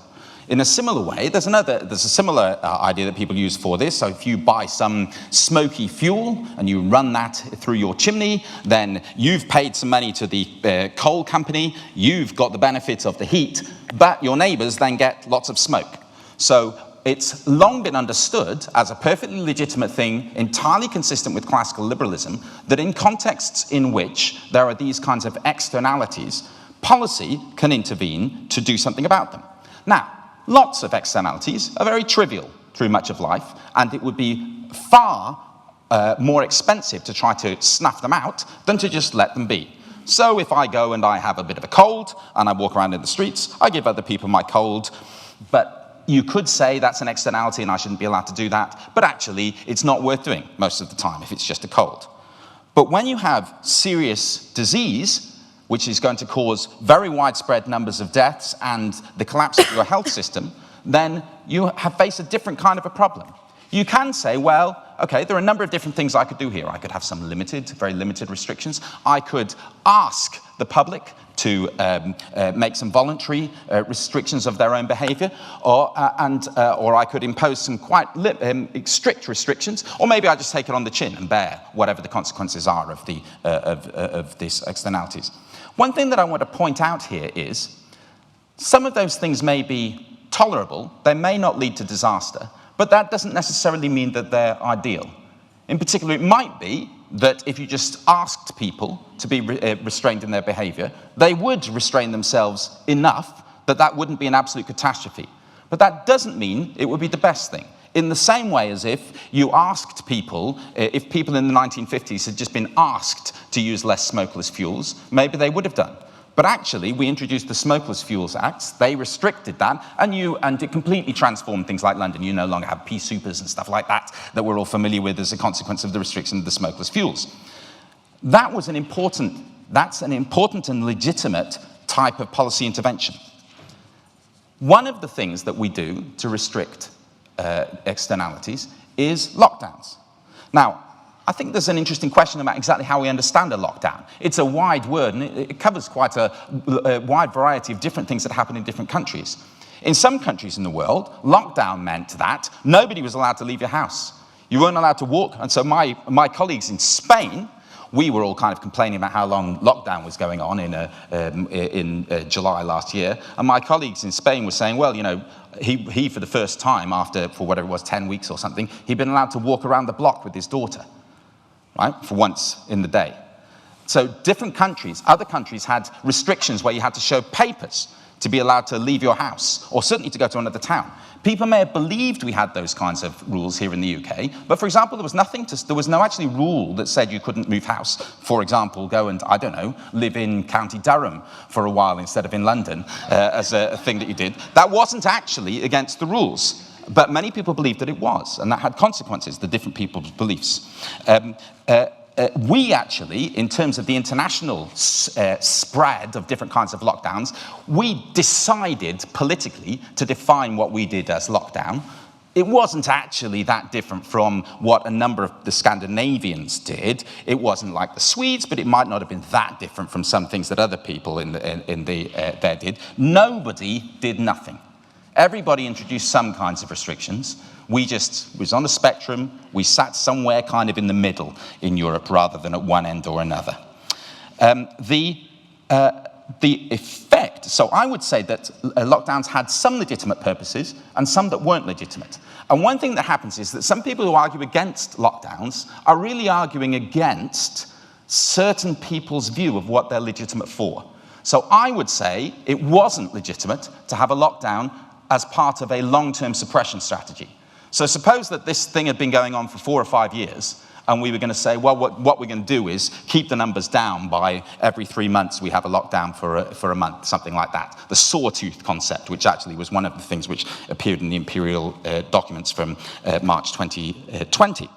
In a similar way, there's a similar idea that people use for this. So if you buy some smoky fuel and you run that through your chimney, then you've paid some money to the coal company, you've got the benefits of the heat, but your neighbours then get lots of smoke. So it's long been understood as a perfectly legitimate thing, entirely consistent with classical liberalism, that in contexts in which there are these kinds of externalities, policy can intervene to do something about them. Now, lots of externalities are very trivial through much of life, and it would be far more expensive to try to snuff them out than to just let them be. So if I go and I have a bit of a cold, and I walk around in the streets, I give other people my cold, but you could say that's an externality and I shouldn't be allowed to do that, but actually it's not worth doing most of the time if it's just a cold. But when you have serious disease, which is going to cause very widespread numbers of deaths and the collapse of your health system, then you face a different kind of a problem. You can say, well, okay, there are a number of different things I could do here. I could have some very limited restrictions. I could ask the public to make some voluntary restrictions of their own behaviour, or I could impose some quite strict restrictions, or maybe I just take it on the chin and bear whatever the consequences are of these externalities. One thing that I want to point out here is some of those things may be tolerable, they may not lead to disaster, but that doesn't necessarily mean that they're ideal. In particular, it might be that if you just asked people to be restrained in their behaviour, they would restrain themselves enough that that wouldn't be an absolute catastrophe. But that doesn't mean it would be the best thing. In the same way as if you asked people, if people in the 1950s had just been asked to use less smokeless fuels, maybe they would have done. But actually, we introduced the Smokeless Fuels Acts. They restricted that, and it completely transformed things like London. You no longer have pea supers and stuff like that we're all familiar with as a consequence of the restriction of the smokeless fuels. That's an important and legitimate type of policy intervention. One of the things that we do to restrict externalities is lockdowns. Now, I think there's an interesting question about exactly how we understand a lockdown. It's a wide word, and it covers quite a wide variety of different things that happen in different countries. In some countries in the world, lockdown meant that nobody was allowed to leave your house. You weren't allowed to walk, and so my colleagues in Spain, we were all kind of complaining about how long lockdown was going on in July last year, and my colleagues in Spain were saying, well, you know, he for the first time for whatever it was, 10 weeks or something, he'd been allowed to walk around the block with his daughter, right, for once in the day. So different countries, other countries had restrictions where you had to show papers to be allowed to leave your house, or certainly to go to another town. People may have believed we had those kinds of rules here in the UK, but for example, there was no actually rule that said you couldn't move house. For example, go and, I don't know, live in County Durham for a while instead of in London as a thing that you did. That wasn't actually against the rules, but many people believed that it was, and that had consequences, the different people's beliefs. We actually, in terms of the international spread of different kinds of lockdowns, we decided politically to define what we did as lockdown. It wasn't actually that different from what a number of the Scandinavians did. It wasn't like the Swedes, but it might not have been that different from some things that other people there did. Nobody did nothing. Everybody introduced some kinds of restrictions. We was on the spectrum. We sat somewhere kind of in the middle in Europe rather than at one end or another. The effect, so I would say that lockdowns had some legitimate purposes and some that weren't legitimate. And one thing that happens is that some people who argue against lockdowns are really arguing against certain people's view of what they're legitimate for. So I would say it wasn't legitimate to have a lockdown as part of a long-term suppression strategy. So suppose that this thing had been going on for 4 or 5 years, and we were going to say, well, what we're going to do is keep the numbers down by every 3 months we have a lockdown for a month, something like that. The sawtooth concept, which actually was one of the things which appeared in the imperial documents from March 2020.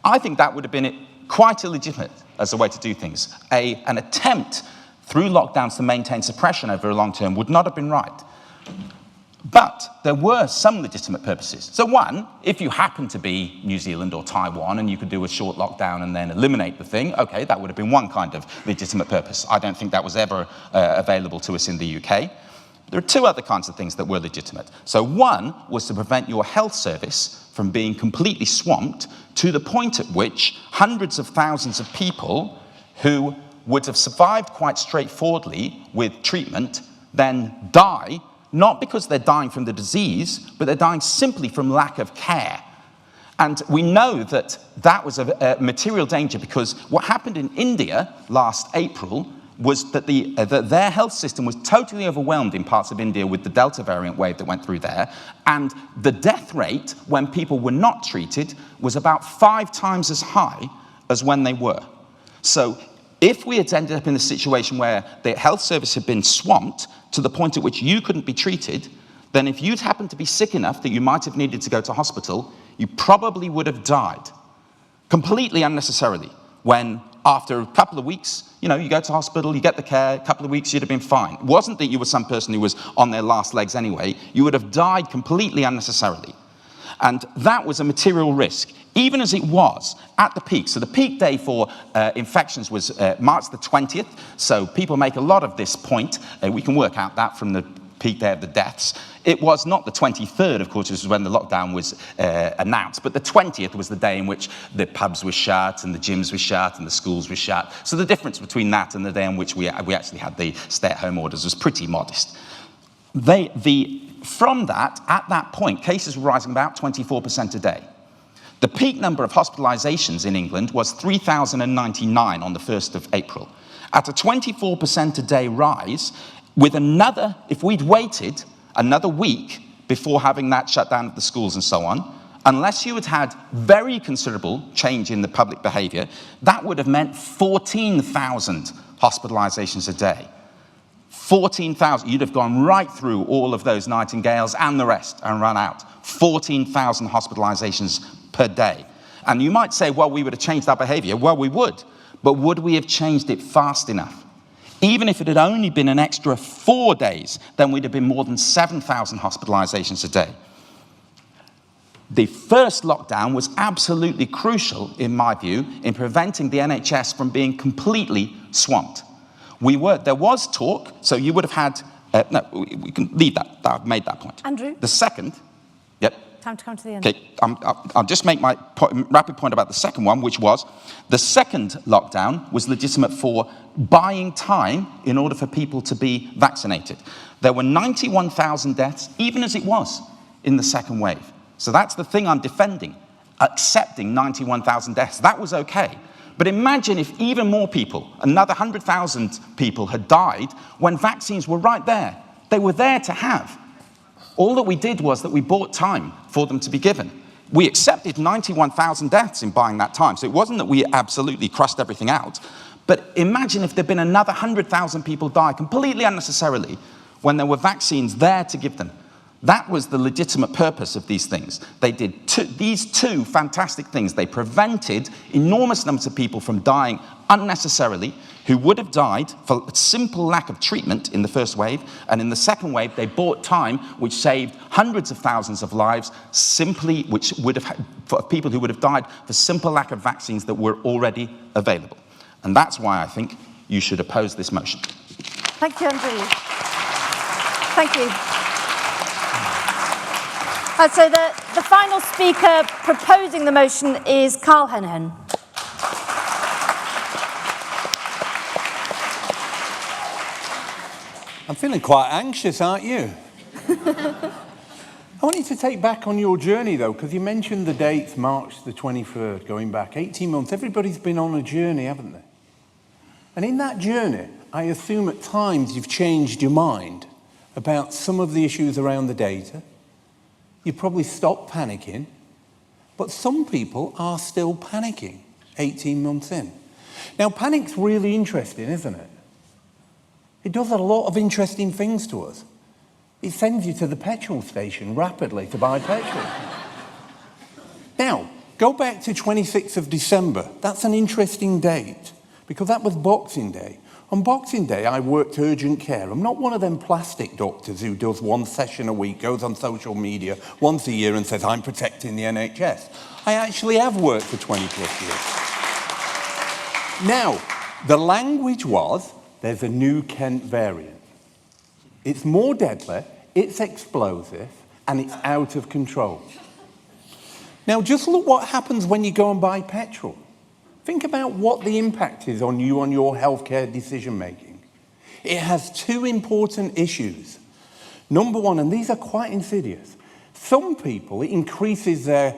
I think that would have been quite illegitimate as a way to do things. An attempt through lockdowns to maintain suppression over a long term would not have been right. But there were some legitimate purposes. So one, if you happen to be New Zealand or Taiwan and you could do a short lockdown and then eliminate the thing, okay, that would have been one kind of legitimate purpose. I don't think that was ever available to us in the UK. There are 2 other kinds of things that were legitimate. So one was to prevent your health service from being completely swamped to the point at which hundreds of thousands of people who would have survived quite straightforwardly with treatment then die, not because they're dying from the disease, but they're dying simply from lack of care. And we know that that was a material danger because what happened in India last April was that their health system was totally overwhelmed in parts of India with the Delta variant wave that went through there. And the death rate when people were not treated was about 5 times as high as when they were. So if we had ended up in a situation where the health service had been swamped to the point at which you couldn't be treated, then if you'd happened to be sick enough that you might have needed to go to hospital, you probably would have died completely unnecessarily when after a couple of weeks, you go to hospital, you get the care, a couple of weeks, you'd have been fine. It wasn't that you were some person who was on their last legs anyway. You would have died completely unnecessarily. And that was a material risk, even as it was at the peak. So the peak day for infections was March the 20th. So people make a lot of this point. We can work out that from the peak day of the deaths. It was not the 23rd, of course, which was when the lockdown was announced, but the 20th was the day in which the pubs were shut and the gyms were shut and the schools were shut. So the difference between that and the day in which we actually had the stay-at-home orders was pretty modest. From that, at that point, cases were rising about 24% a day. The peak number of hospitalizations in England was 3,099 on the 1st of April. At a 24% a day rise, with another, if we'd waited another week before having that shutdown of the schools and so on, unless you had had very considerable change in the public behavior, that would have meant 14,000 hospitalizations a day. 14,000, you'd have gone right through all of those Nightingales and the rest and run out. 14,000 hospitalizations per day. And you might say, well, we would have changed our behavior. Well, we would. But would we have changed it fast enough? Even if it had only been an extra 4 days, then we'd have been more than 7,000 hospitalizations a day. The first lockdown was absolutely crucial, in my view, in preventing the NHS from being completely swamped. There was talk, so you would have had, no, we can leave that. I've made that point. Andrew? The second, yep. Time to come to the end. Okay, I'll just make my rapid point about the second one, which was the second lockdown was legitimate for buying time in order for people to be vaccinated. There were 91,000 deaths, even as it was, in the second wave. So that's the thing I'm defending, accepting 91,000 deaths. That was okay. But imagine if even more people, another 100,000 people had died when vaccines were right there. They were there to have. All that we did was that we bought time for them to be given. We accepted 91,000 deaths in buying that time. So it wasn't that we absolutely crushed everything out. But imagine if there'd been another 100,000 people die completely unnecessarily when there were vaccines there to give them. That was the legitimate purpose of these things. They did these two fantastic things. They prevented enormous numbers of people from dying unnecessarily, who would have died for a simple lack of treatment in the first wave, and in the second wave, they bought time which saved hundreds of thousands of lives, simply which would have for people who would have died for simple lack of vaccines that were already available. And that's why I think you should oppose this motion. Thank you, Andrew. Thank you. So the final speaker proposing the motion is Heneghan. I'm feeling quite anxious, aren't you? I want you to take back on your journey, though, because you mentioned the dates, March the 23rd, going back 18 months. Everybody's been on a journey, haven't they? And in that journey, I assume at times you've changed your mind about some of the issues around the data. You probably stopped panicking, but some people are still panicking 18 months in. Now, panic's really interesting, isn't it? It does a lot of interesting things to us. It sends you to the petrol station rapidly to buy petrol. Now, go back to 26th of December. That's an interesting date, because that was Boxing Day. On Boxing Day, I worked urgent care. I'm not one of them plastic doctors who does one session a week, goes on social media once a year and says, I'm protecting the NHS. I actually have worked for 20 plus years. Now, the language was, there's a new Kent variant. It's more deadly, it's explosive, and it's out of control. Now, just look what happens when you go and buy petrol. Think about what the impact is on you on your healthcare decision-making. It has two important issues. Number one, and these are quite insidious, some people, it increases their,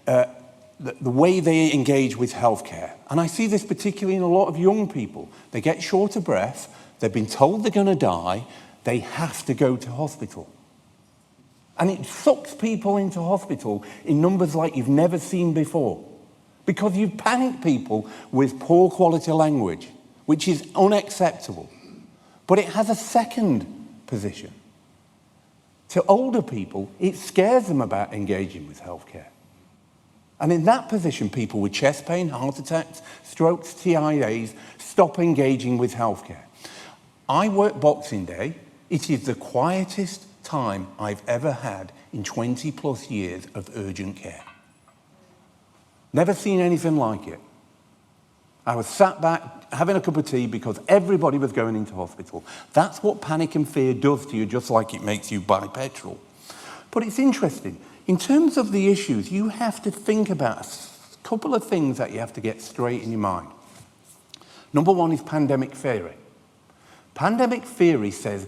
the way they engage with healthcare. And I see this particularly in a lot of young people. They get short of breath, they've been told they're going to die, they have to go to hospital. And it sucks people into hospital in numbers like you've never seen before. Because you've panicked people with poor quality language, which is unacceptable. But it has a second position. To older people, it scares them about engaging with healthcare. And in that position, people with chest pain, heart attacks, strokes, TIAs, stop engaging with healthcare. I work Boxing Day. It is the quietest time I've ever had in 20 plus years of urgent care. Never seen anything like it. I was sat back having a cup of tea because everybody was going into hospital. That's what panic and fear does to you, just like it makes you buy petrol. But it's interesting. In terms of the issues, you have to think about a couple of things that you have to get straight in your mind. Number one is pandemic theory. Pandemic theory says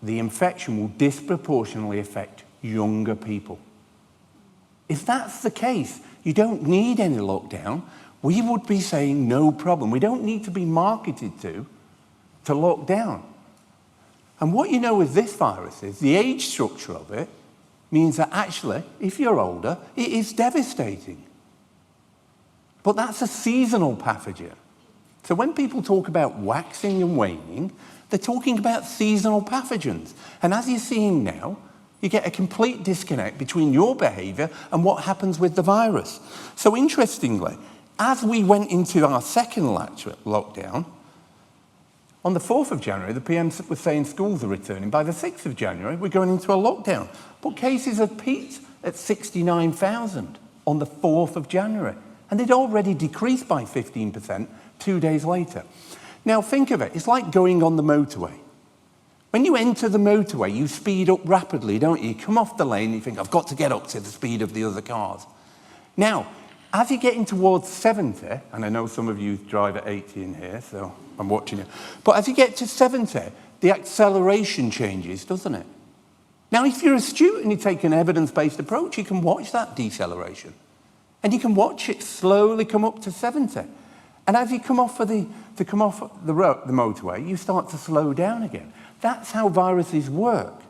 the infection will disproportionately affect younger people. If that's the case, you don't need any lockdown. We would be saying no problem. We don't need to be marketed to lock down. And what you know with this virus is the age structure of it means that actually, if you're older, it is devastating. But that's a seasonal pathogen. So when people talk about waxing and waning, they're talking about seasonal pathogens. And as you're seeing now, you get a complete disconnect between your behaviour and what happens with the virus. So interestingly, as we went into our second lockdown, on the 4th of January, the PM was saying schools are returning. By the 6th of January, we're going into a lockdown. But cases had peaked at 69,000 on the 4th of January. And they'd already decreased by 15% 2 days later. Now think of it, it's like going on the motorway. When you enter the motorway, you speed up rapidly, don't you? You come off the lane and you think, I've got to get up to the speed of the other cars. Now, as you're getting towards 70, and I know some of you drive at 80 in here, so I'm watching you, but as you get to 70, the acceleration changes, doesn't it? Now, if you're astute and you take an evidence-based approach, you can watch that deceleration. And you can watch it slowly come up to 70. And as you come off the motorway, you start to slow down again. That's how viruses work.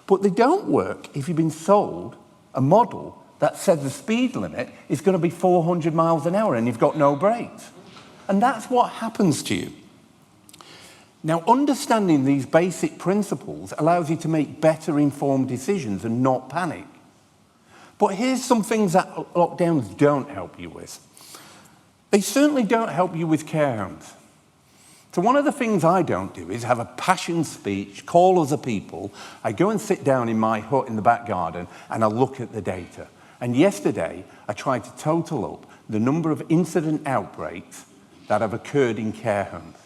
But they don't work if you've been sold a model that says the speed limit is going to be 400 miles an hour and you've got no brakes. And that's what happens to you. Now, understanding these basic principles allows you to make better informed decisions and not panic. But here's some things that lockdowns don't help you with. They certainly don't help you with care homes. So one of the things I don't do is have a passion speech, call other people. I go and sit down in my hut in the back garden and I look at the data. And yesterday, I tried to total up the number of incident outbreaks that have occurred in care homes.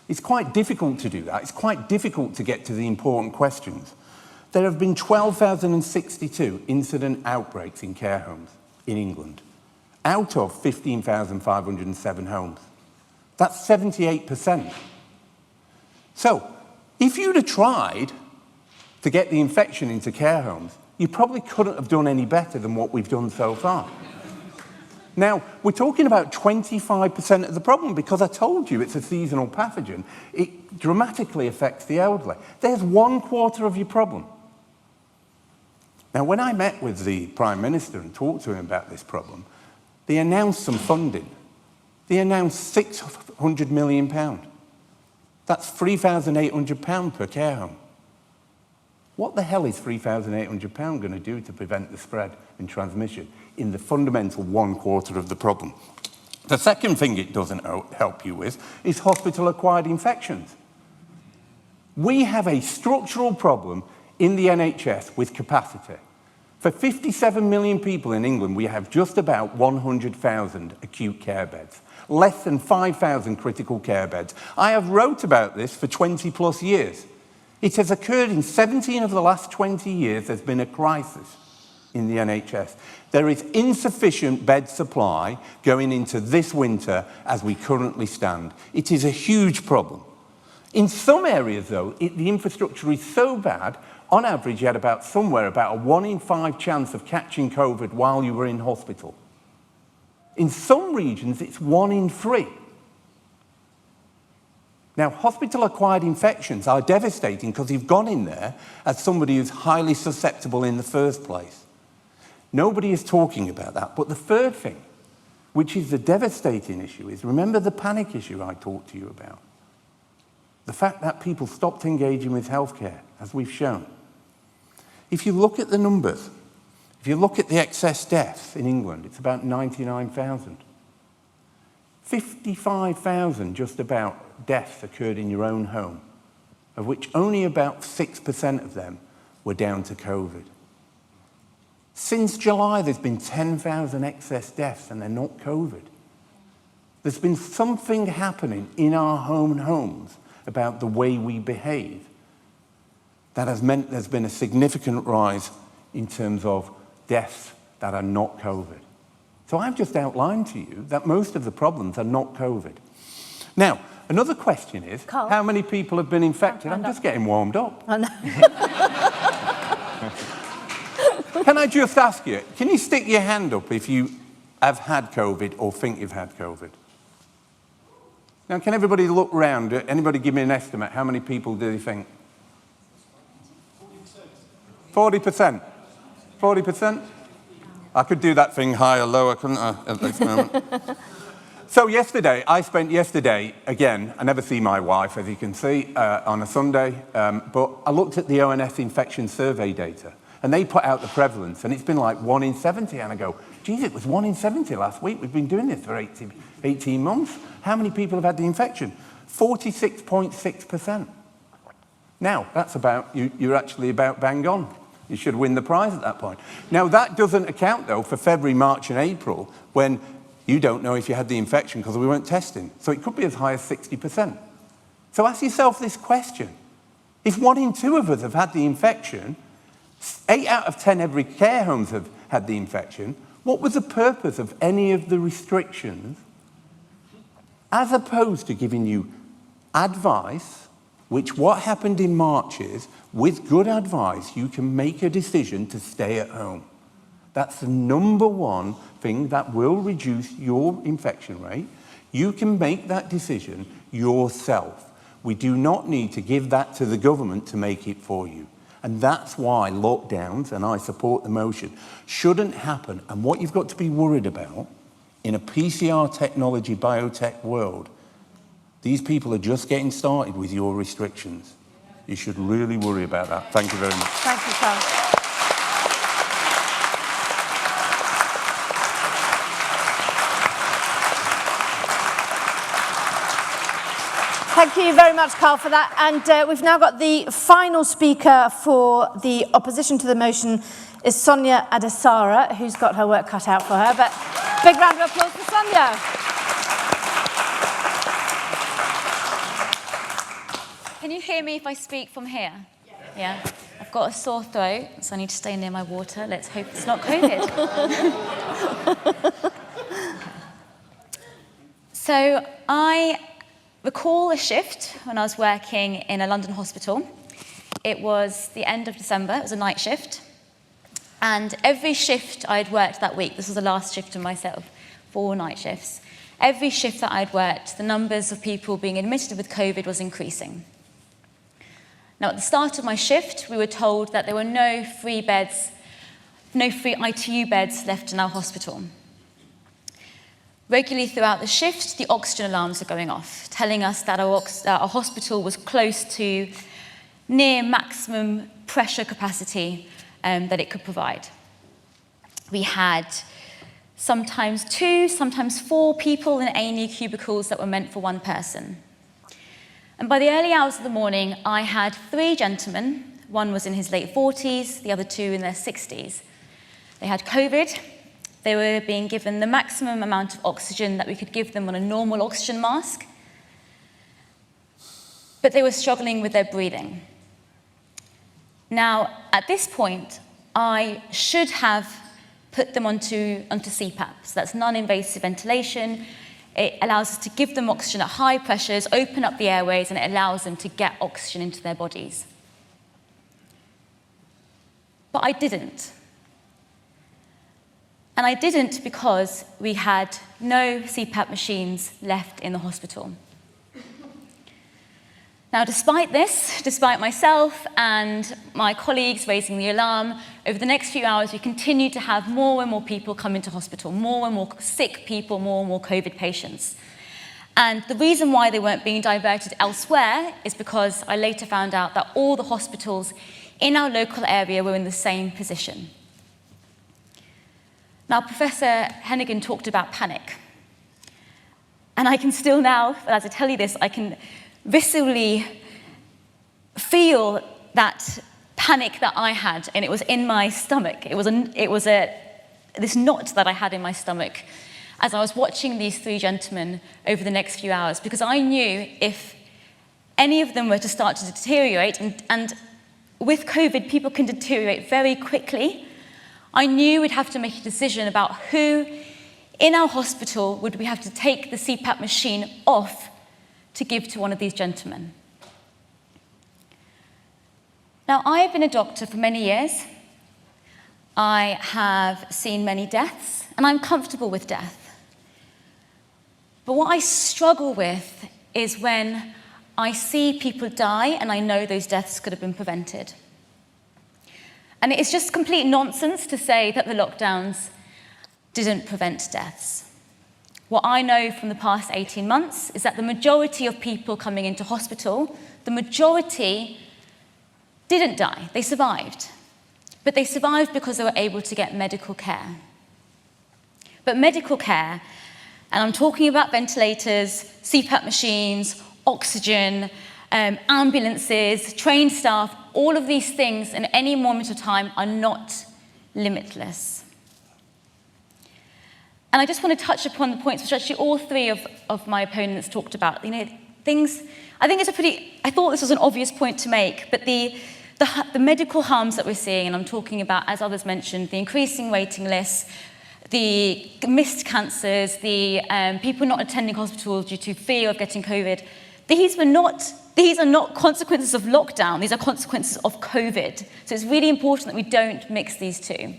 It's quite difficult to do that. It's quite difficult to get to the important questions. There have been 12,062 incident outbreaks in care homes in England, out of 15,507 homes. That's 78%. So, if you'd have tried to get the infection into care homes, you probably couldn't have done any better than what we've done so far. Now, we're talking about 25% of the problem because I told you it's a seasonal pathogen. It dramatically affects the elderly. There's 1/4 of your problem. Now, when I met with the Prime Minister and talked to him about this problem, they announced some funding. They announced £600 million. That's £3,800 per care home. What the hell is £3,800 going to do to prevent the spread and transmission in the fundamental 1/4 of the problem? The second thing it doesn't help you with is hospital-acquired infections. We have a structural problem in the NHS with capacity. For 57 million people in England, we have just about 100,000 acute care beds, less than 5,000 critical care beds. I have wrote about this for 20 plus years. It has occurred in 17 of the last 20 years. There's been a crisis in the NHS. There is insufficient bed supply going into this winter as we currently stand. It is a huge problem. In some areas, though, the infrastructure is so bad, on average, you had about a 1 in 5 chance of catching COVID while you were in hospital. In some regions, it's 1 in 3. Now, hospital-acquired infections are devastating because you've gone in there as somebody who's highly susceptible in the first place. Nobody is talking about that. But the third thing, which is the devastating issue, is remember the panic issue I talked to you about. The fact that people stopped engaging with healthcare, as we've shown. If you look at the numbers, if you look at the excess deaths in England, it's about 99,000. 55,000 just about deaths occurred in your own home, of which only about 6% of them were down to COVID. Since July, there's been 10,000 excess deaths, and they're not COVID. There's been something happening in our own homes about the way we behave that has meant there's been a significant rise in terms of deaths that are not COVID. So I've just outlined to you that most of the problems are not COVID. Now, another question is, Carl, how many people have been infected? I'm just getting warmed up. I know. Can I just ask you, can you stick your hand up if you have had COVID or think you've had COVID? Now, can everybody look round? Anybody give me an estimate? How many people do you think? 40%. 40%? I could do that thing higher, lower, couldn't I, at this moment? So yesterday, again, I never see my wife, as you can see, on a Sunday, but I looked at the ONS infection survey data, and they put out the prevalence, and it's been like 1 in 70, and I go, geez, it was 1 in 70 last week. We've been doing this for 18 months. How many people have had the infection? 46.6%. Now, that's about, you're actually about bang on. You should win the prize at that point. Now, that doesn't account, though, for February, March, and April, when you don't know if you had the infection because we weren't testing. So it could be as high as 60%. So ask yourself this question. If 1 in 2 of us have had the infection, 8 out of 10 every care homes have had the infection, what was the purpose of any of the restrictions, as opposed to giving you advice, which what happened in March is, with good advice, you can make a decision to stay at home. That's the #1 thing that will reduce your infection rate. You can make that decision yourself. We do not need to give that to the government to make it for you. And that's why lockdowns, and I support the motion, shouldn't happen. And what you've got to be worried about in a PCR technology biotech world, these people are just getting started with your restrictions. You should really worry about that. Thank you very much. Thank you, Carl. Thank you very much, Carl, for that. And we've now got the final speaker for the opposition to the motion is Sonia Adesara, who's got her work cut out for her. But big round of applause for Sonia. Can you hear me if I speak from here? Yeah. I've got a sore throat, so I need to stay near my water. Let's hope it's not COVID. So I recall a shift when I was working in a London hospital. It was the end of December. It was a night shift. And every shift I'd worked that week, this was the last shift of myself, 4 night shifts. Every shift that I'd worked, the numbers of people being admitted with COVID was increasing. Now, at the start of my shift, we were told that there were no free ITU beds left in our hospital. Regularly throughout the shift, the oxygen alarms were going off, telling us that our hospital was close to near maximum pressure capacity that it could provide. We had sometimes 2, sometimes 4 people in A&E cubicles that were meant for 1 person. And by the early hours of the morning, I had 3 gentlemen. One was in his late 40s, the other 2 in their 60s. They had COVID. They were being given the maximum amount of oxygen that we could give them on a normal oxygen mask. But they were struggling with their breathing. Now, at this point, I should have put them onto CPAP. So that's non-invasive ventilation. It allows us to give them oxygen at high pressures, open up the airways, and it allows them to get oxygen into their bodies. But I didn't. And I didn't because we had no CPAP machines left in the hospital. Now, despite this, despite myself and my colleagues raising the alarm, over the next few hours, we continued to have more and more people come into hospital, more and more sick people, more and more COVID patients. And the reason why they weren't being diverted elsewhere is because I later found out that all the hospitals in our local area were in the same position. Now, Professor Heneghan talked about panic. And I can still now, as I tell you this, I can viscerally feel that panic that I had, and it was in my stomach. It was this knot that I had in my stomach as I was watching these 3 gentlemen over the next few hours, because I knew if any of them were to start to deteriorate, and with COVID, people can deteriorate very quickly, I knew we'd have to make a decision about who in our hospital would we have to take the CPAP machine off to give to one of these gentlemen. Now, I've been a doctor for many years. I have seen many deaths, and I'm comfortable with death. But what I struggle with is when I see people die and I know those deaths could have been prevented. And it's just complete nonsense to say that the lockdowns didn't prevent deaths. what I know from the past 18 months is that the majority of people coming into hospital, the majority didn't die, they survived. But they survived because they were able to get medical care. But medical care, and I'm talking about ventilators, CPAP machines, oxygen, ambulances, trained staff, all of these things in any moment of time are not limitless. And I just want to touch upon the points which actually all three of my opponents talked about. You know, things, I thought this was an obvious point to make, but the medical harms that we're seeing, and I'm talking about, as others mentioned, the increasing waiting lists, the missed cancers, the people not attending hospitals due to fear of getting COVID, these are not consequences of lockdown, these are consequences of COVID. So it's really important that we don't mix these two.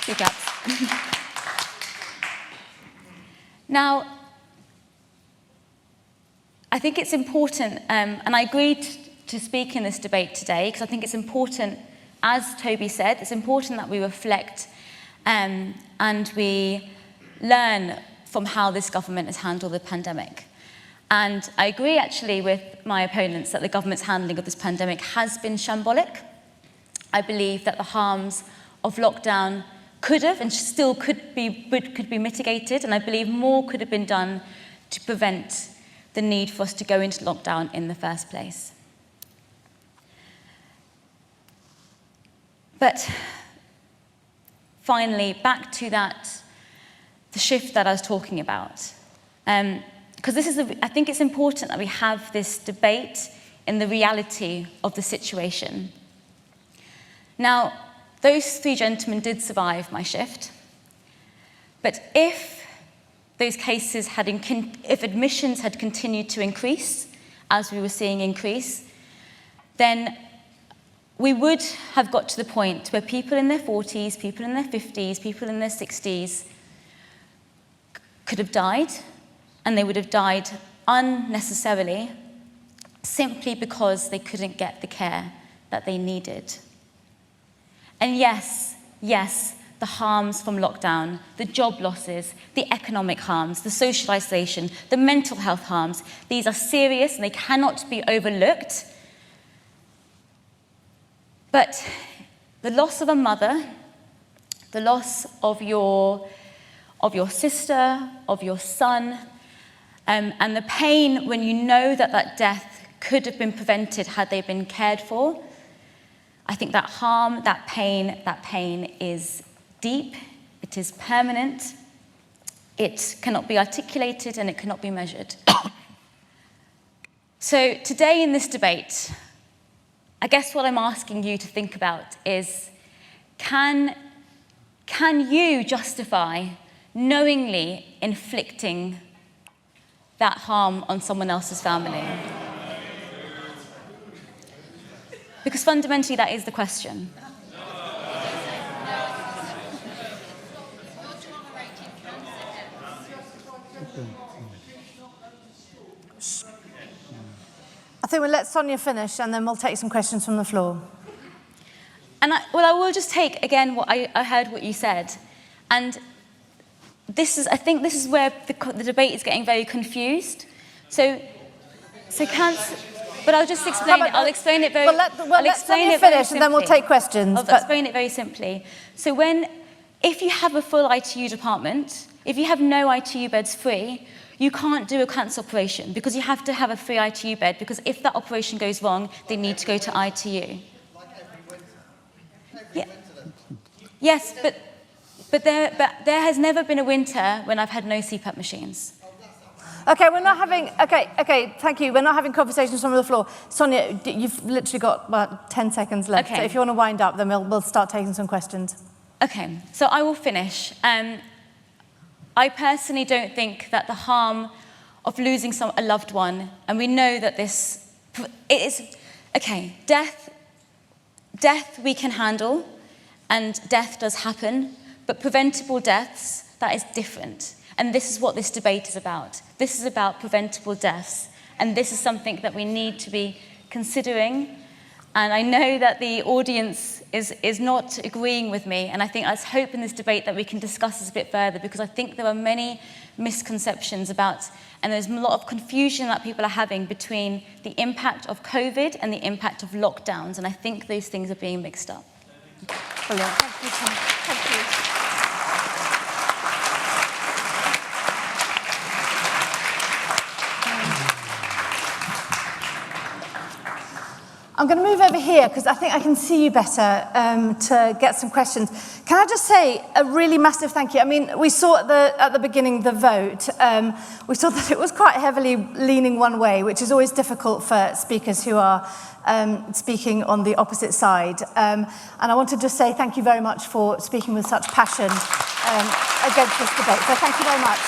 Two gaps. Now, I think it's important, and I agreed to speak in this debate today, because I think it's important, as Toby said, it's important that we reflect and we learn from how this government has handled the pandemic. And I agree, actually, with my opponents that the government's handling of this pandemic has been shambolic. I believe that the harms of lockdown could have and still could be mitigated, and I believe more could have been done to prevent the need for us to go into lockdown in the first place. But finally, back to the shift that I was talking about. Because I think it's important that we have this debate in the reality of the situation. Now, those three gentlemen did survive my shift, but if those cases if admissions had continued to increase, as we were seeing increase, then we would have got to the point where people in their 40s, people in their 50s, people in their 60s could have died, and they would have died unnecessarily simply because they couldn't get the care that they needed. And yes, the harms from lockdown, the job losses, the economic harms, the social isolation, the mental health harms, these are serious and they cannot be overlooked. But the loss of a mother, the loss of your sister, of your son, and the pain when you know that death could have been prevented had they been cared for, I think that harm, that pain is deep, it is permanent, it cannot be articulated and it cannot be measured. So today in this debate, I guess what I'm asking you to think about is, can you justify knowingly inflicting that harm on someone else's family? Because fundamentally, that is the question. I think we'll let Sonia finish, and then we'll take some questions from the floor. And I will just take, again, I heard what you said. And I think this is where the debate is getting very confused. But I'll just explain it. I'll explain it very. We'll let Sonia finish, and then we'll take questions. I'll explain it very simply. So if you have a full ITU department, if you have no ITU beds free, you can't do a cancer operation because you have to have a free ITU bed, because if that operation goes wrong, they need to go to ITU. Yeah. Yes, but there has never been a winter when I've had no CPAP machines. Okay, we're not having. Okay, thank you. We're not having conversations from the floor. Sonia, you've literally got about 10 seconds left. Okay. So if you want to wind up, then we'll start taking some questions. Okay, so I will finish. I personally don't think that the harm of losing a loved one, and we know that death we can handle, and death does happen, but preventable deaths, that is different. And this is what this debate is about. This is about preventable deaths, and this is something that we need to be considering And I know that the audience is not agreeing with me, and I think let's hope in this debate that we can discuss this a bit further, because I think there are many misconceptions about, and there's a lot of confusion that people are having between the impact of COVID and the impact of lockdowns, and I think those things are being mixed up. Brilliant. Thank you, Tom. Thank you. I'm going to move over here because I think I can see you better to get some questions. Can I just say a really massive thank you? I mean, we saw at the beginning the vote. We saw that it was quite heavily leaning one way, which is always difficult for speakers who are speaking on the opposite side. And I want to just say thank you very much for speaking with such passion against this debate. So thank you very much.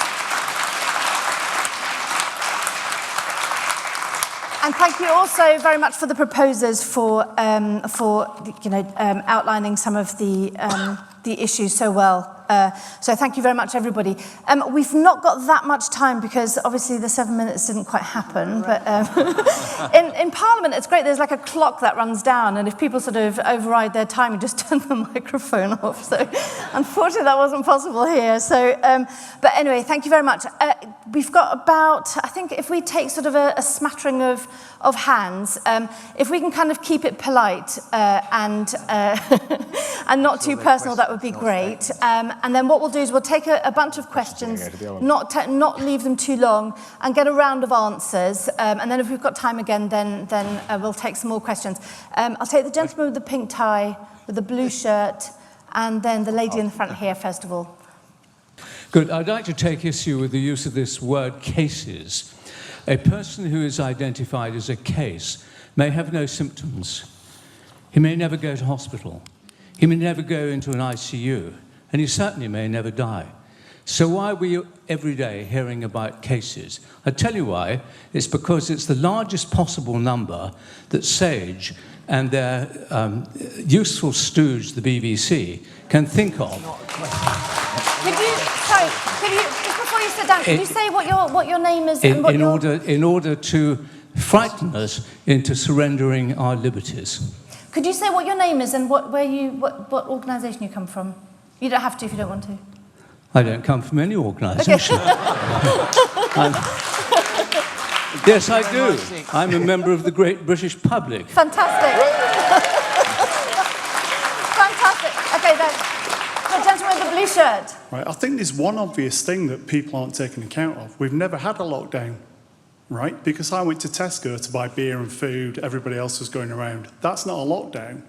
And thank you also very much for the proposers for outlining some of the issues so well. So thank you very much, everybody. We've not got that much time because obviously the 7 minutes didn't quite happen. But in Parliament, it's great. There's like a clock that runs down, and if people sort of override their time, you just turn the microphone off. So unfortunately, that wasn't possible here. So, but anyway, thank you very much. We've got about, I think, if we take sort of a smattering of hands, if we can kind of keep it polite and not too personal, that would be great. And then what we'll do is we'll take a bunch of questions, not leave them too long, and get a round of answers. And then if we've got time again, then we'll take some more questions. I'll take the gentleman with the pink tie, with the blue shirt, and then the lady in the front here, first of all. Good. I'd like to take issue with the use of this word cases. A person who is identified as a case may have no symptoms. He may never go to hospital. He may never go into an ICU. And he certainly may never die. So why are we every day hearing about cases? I tell you why. It's because it's the largest possible number that SAGE and their useful stooge, the BBC, can think of. Could you, just before you sit down, could you say what your name is? In order to frighten us into surrendering our liberties. Could you say what your name is and what organisation you come from? You don't have to if you don't want to. I don't come from any organisation. Okay. Yes, I do. I'm a member of the Great British Public. Fantastic. Fantastic. Okay, then. The gentleman with the blue shirt. Right, I think there's one obvious thing that people aren't taking account of. We've never had a lockdown, right? Because I went to Tesco to buy beer and food, everybody else was going around. That's not a lockdown.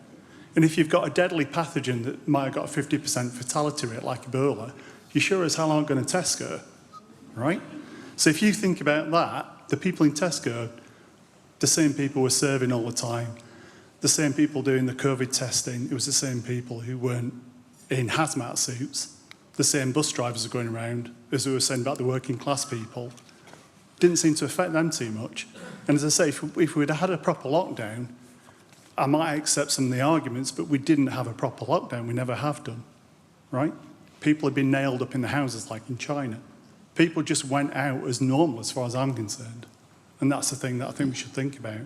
And if you've got a deadly pathogen that might have got a 50% fatality rate, like Ebola, you sure as hell aren't going to Tesco, right? So if you think about that, the people in Tesco, the same people were serving all the time, the same people doing the COVID testing, it was the same people who weren't in hazmat suits, the same bus drivers are going around, as we were saying about the working class people. Didn't seem to affect them too much. And as I say, if we'd had a proper lockdown, I might accept some of the arguments, but we didn't have a proper lockdown. We never have done, right? People have been nailed up in the houses like in China. People just went out as normal as far as I'm concerned. And that's the thing that I think we should think about.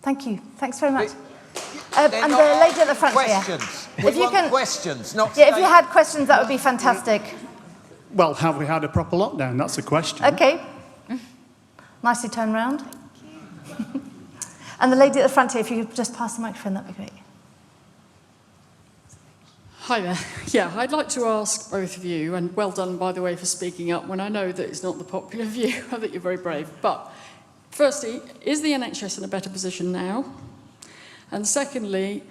Thank you. Thanks very much. And the lady at the front questions. here. If you can, questions, not yeah, if you had questions, that would be fantastic. Well, have we had a proper lockdown? That's a question. Okay. Nicely turned round. And the lady at the front here, if you could just pass the microphone, that'd be great. Hi there. Yeah, I'd like to ask both of you, and well done, by the way, for speaking up when I know that it's not the popular view. I think you're very brave. But firstly, is the NHS in a better position now? And secondly,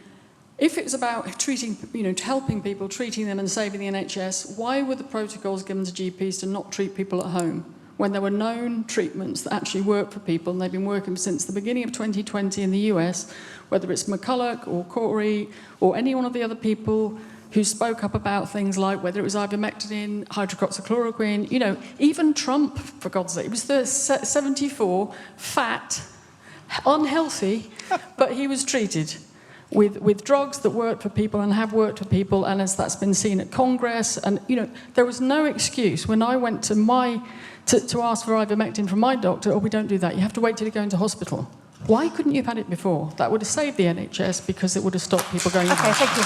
if it's about treating, helping people, treating them and saving the NHS, why were the protocols given to GPs to not treat people at home when there were known treatments that actually work for people, and they've been working since the beginning of 2020 in the US, whether it's McCulloch or Corey or any one of the other people who spoke up about things like whether it was ivermectin, hydroxychloroquine, even Trump, for God's sake, he was 74, fat, unhealthy, but he was treated with drugs that worked for people and have worked for people, and as that's been seen at Congress. And, there was no excuse when I went to ask for ivermectin from my doctor, we don't do that, you have to wait till you go into hospital. Why couldn't you have had it before? That would have saved the NHS because it would have stopped people going. Okay, thank you.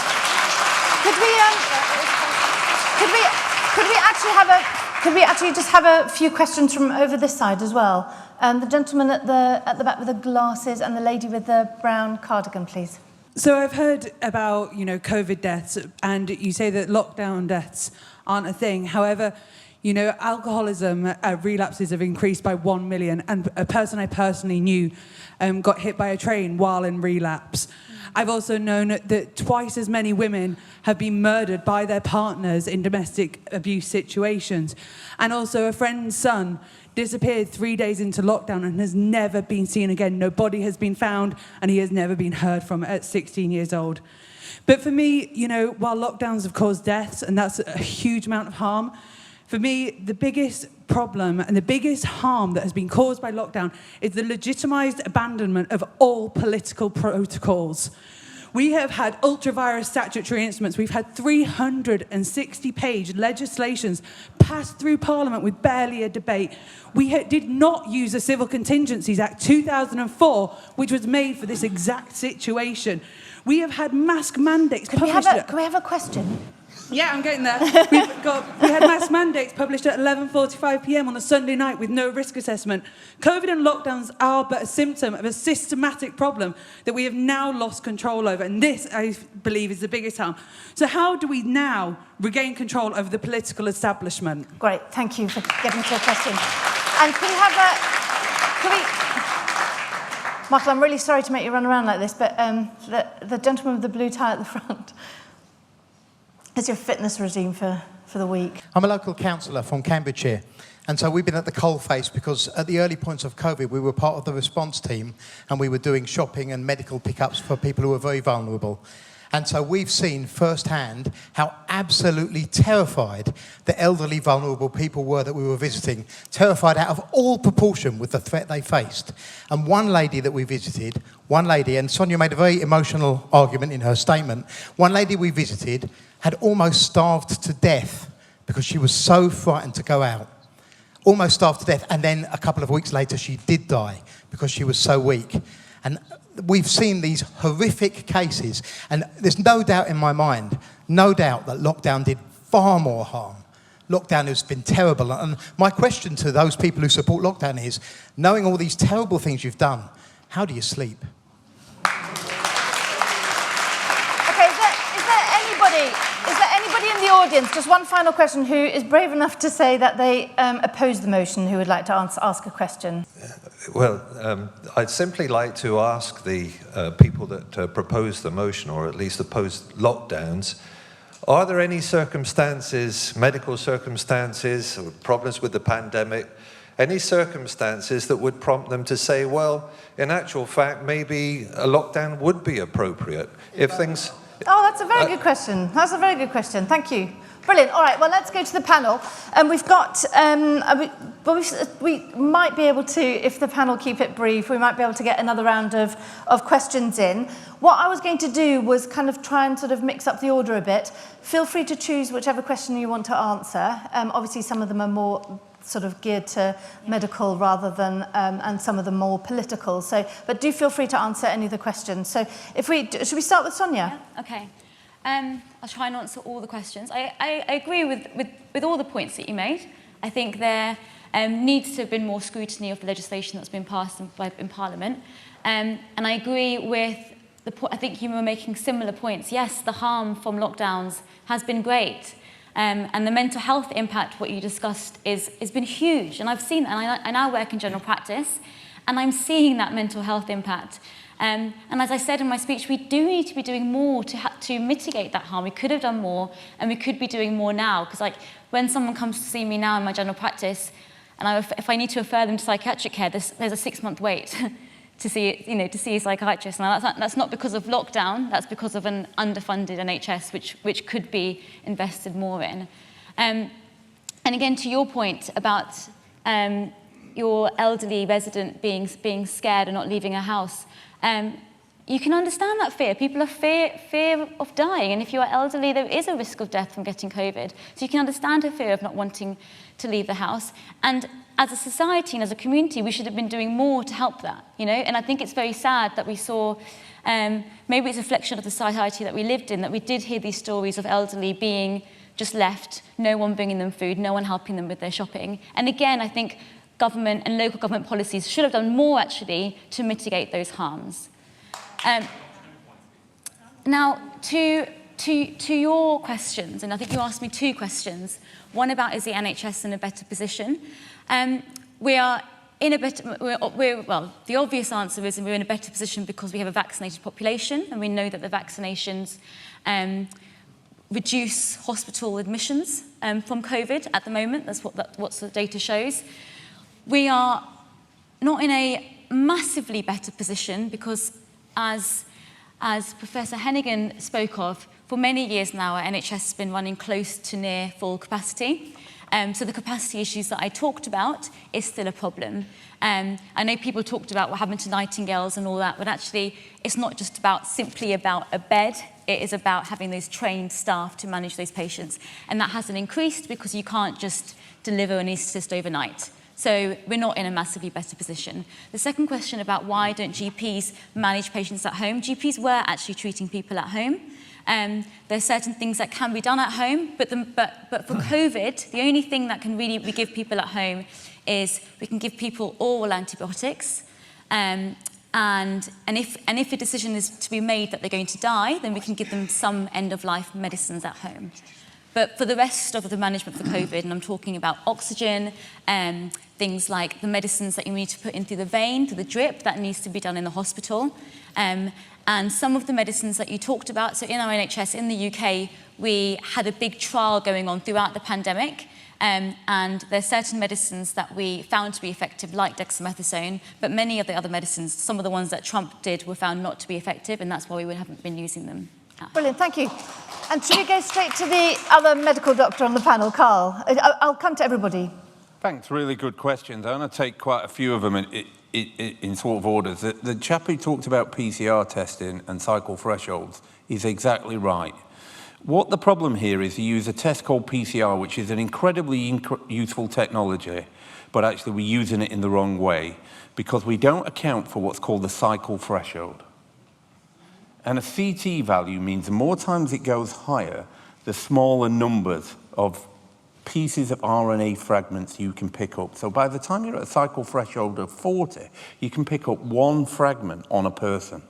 Could we actually just have a few questions from over this side as well? The gentleman at the back with the glasses and the lady with the brown cardigan, please. So I've heard about, COVID deaths, and you say that lockdown deaths aren't a thing. However, alcoholism relapses have increased by 1 million, and a person I personally knew got hit by a train while in relapse. I've also known that twice as many women have been murdered by their partners in domestic abuse situations. And also a friend's son disappeared 3 days into lockdown and has never been seen again. No body has been found, and he has never been heard from at 16 years old. But for me, while lockdowns have caused deaths, and that's a huge amount of harm, for me, the biggest problem and the biggest harm that has been caused by lockdown is the legitimised abandonment of all political protocols. We have had ultra-virus statutory instruments. We've had 360-page legislations passed through Parliament with barely a debate. We did not use the Civil Contingencies Act 2004, which was made for this exact situation. We have had mask mandates published. Can we have a question? Yeah, I'm getting there. We had mass mandates published at 11:45 p.m. on a Sunday night with no risk assessment. COVID and lockdowns are but a symptom of a systematic problem that we have now lost control over. And this, I believe, is the biggest harm. So how do we now regain control over the political establishment? Great, thank you for getting to a question. And Michael, I'm really sorry to make you run around like this, but the gentleman with the blue tie at the front. What's your fitness regime for the week? I'm a local councillor from Cambridgeshire, and so we've been at the coalface because at the early points of COVID we were part of the response team and we were doing shopping and medical pickups for people who were very vulnerable. And so we've seen firsthand how absolutely terrified the elderly vulnerable people were that we were visiting, terrified out of all proportion with the threat they faced. And one lady that we visited, and Sonia made a very emotional argument in her statement, one lady we visited had almost starved to death because she was so frightened to go out. Almost starved to death, and then a couple of weeks later she did die because she was so weak. And we've seen these horrific cases, and there's no doubt in my mind, no doubt that lockdown did far more harm. Lockdown has been terrible, and my question to those people who support lockdown is, knowing all these terrible things you've done, how do you sleep? Is there anybody in the audience, just one final question, who is brave enough to say that they oppose the motion, who would like to ask a question? Well, I'd simply like to ask the people that propose the motion, or at least oppose lockdowns, are there any circumstances, medical circumstances, or problems with the pandemic, any circumstances that would prompt them to say, well, in actual fact, maybe a lockdown would be appropriate if things... Oh, that's a very good question. That's a very good question. Thank you. Brilliant. All right, well, let's go to the panel. We've got, we might be able to, if the panel keep it brief, we might be able to get another round of questions in. What I was going to do was kind of try and sort of mix up the order a bit. Feel free to choose whichever question you want to answer. Obviously, some of them are more sort of geared to medical rather than, and some of them more political. So, but do feel free to answer any of the questions. So should we start with Sonia? Yeah, okay. I'll try and answer all the questions. I agree with all the points that you made. I think there needs to have been more scrutiny of the legislation that's been passed in Parliament. And I agree with I think you were making similar points. Yes, the harm from lockdowns has been great. And the mental health impact, what you discussed, has been huge. And I've seen that. And I now work in general practice, and I'm seeing that mental health impact. And as I said in my speech, we do need to be doing more to mitigate that harm. We could have done more, and we could be doing more now. Because like when someone comes to see me now in my general practice, and if I need to refer them to psychiatric care, there's a 6-month wait to see a psychiatrist. Now that's not because of lockdown. That's because of an underfunded NHS, which could be invested more in. And again, to your point about your elderly resident being scared and not leaving a house. you can understand that fear. People are fear of dying, and if you are elderly, there is a risk of death from getting COVID. So you can understand her fear of not wanting to leave the house. And as a society and as a community, we should have been doing more to help that, you know? And I think it's very sad that we saw, maybe it's a reflection of the society that we lived in, that we did hear these stories of elderly being just left, no one bringing them food, no one helping them with their shopping. And again, I think government and local government policies should have done more, actually, to mitigate those harms. Now, to your questions, and I think you asked me 2 questions. One about, is the NHS in a better position? We are in a better, well, the obvious answer is we're in a better position because we have a vaccinated population, and we know that the vaccinations reduce hospital admissions from COVID at the moment. That's what the data shows. We are not in a massively better position because, as Professor Heneghan spoke of, for many years now, our NHS has been running close to near full capacity. So the capacity issues that I talked about is still a problem. I know people talked about what happened to Nightingales and all that, but actually it's not just simply about a bed. It is about having those trained staff to manage those patients. And that hasn't increased because you can't just deliver an anaesthetist overnight. So we're not in a massively better position. The second question about why don't GPs manage patients at home? GPs were actually treating people at home. There's certain things that can be done at home, but for COVID, the only thing that can really we give people at home is we can give people oral antibiotics. And if a decision is to be made that they're going to die, then we can give them some end-of-life medicines at home. But for the rest of the management for COVID, and I'm talking about oxygen, things like the medicines that you need to put in through the vein, through the drip, that needs to be done in the hospital. And some of the medicines that you talked about, so in our NHS in the UK, we had a big trial going on throughout the pandemic, and there's certain medicines that we found to be effective, like dexamethasone, but many of the other medicines, some of the ones that Trump did, were found not to be effective, and that's why we haven't been using them. Brilliant, thank you. And should we go straight to the other medical doctor on the panel, Carl? I'll come to everybody. Thanks, really good questions. I'm going to take quite a few of them in sort of orders. The chap who talked about PCR testing and cycle thresholds is exactly right. What the problem here is, you use a test called PCR, which is an incredibly useful technology, but actually we're using it in the wrong way because we don't account for what's called the cycle threshold. And a CT value means the more times it goes higher, the smaller numbers of pieces of RNA fragments you can pick up. So by the time you're at a cycle threshold of 40, you can pick up 1 fragment on a person.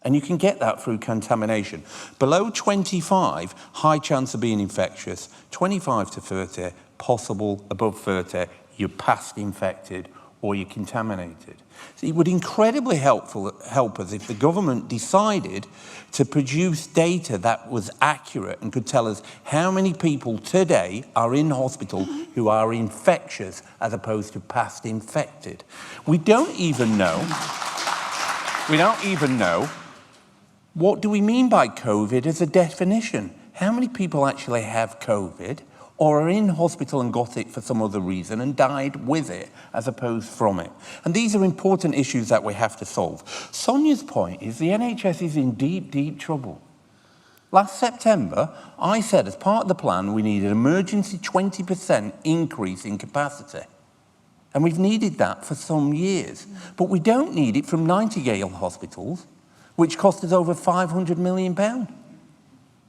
And you can get that through contamination. Below 25, high chance of being infectious. 25 to 30, possible. Above 30, you're past infected or you're contaminated. So it would incredibly help us if the government decided to produce data that was accurate and could tell us how many people today are in hospital who are infectious as opposed to past infected. We don't even know. What do we mean by COVID as a definition? How many people actually have COVID or are in hospital and got it for some other reason and died with it as opposed from it? And these are important issues that we have to solve. Sonia's point is the NHS is in deep, deep trouble. Last September, I said as part of the plan we need an emergency 20% increase in capacity. And we've needed that for some years. But we don't need it from Nightingale hospitals, which cost us over £500 million,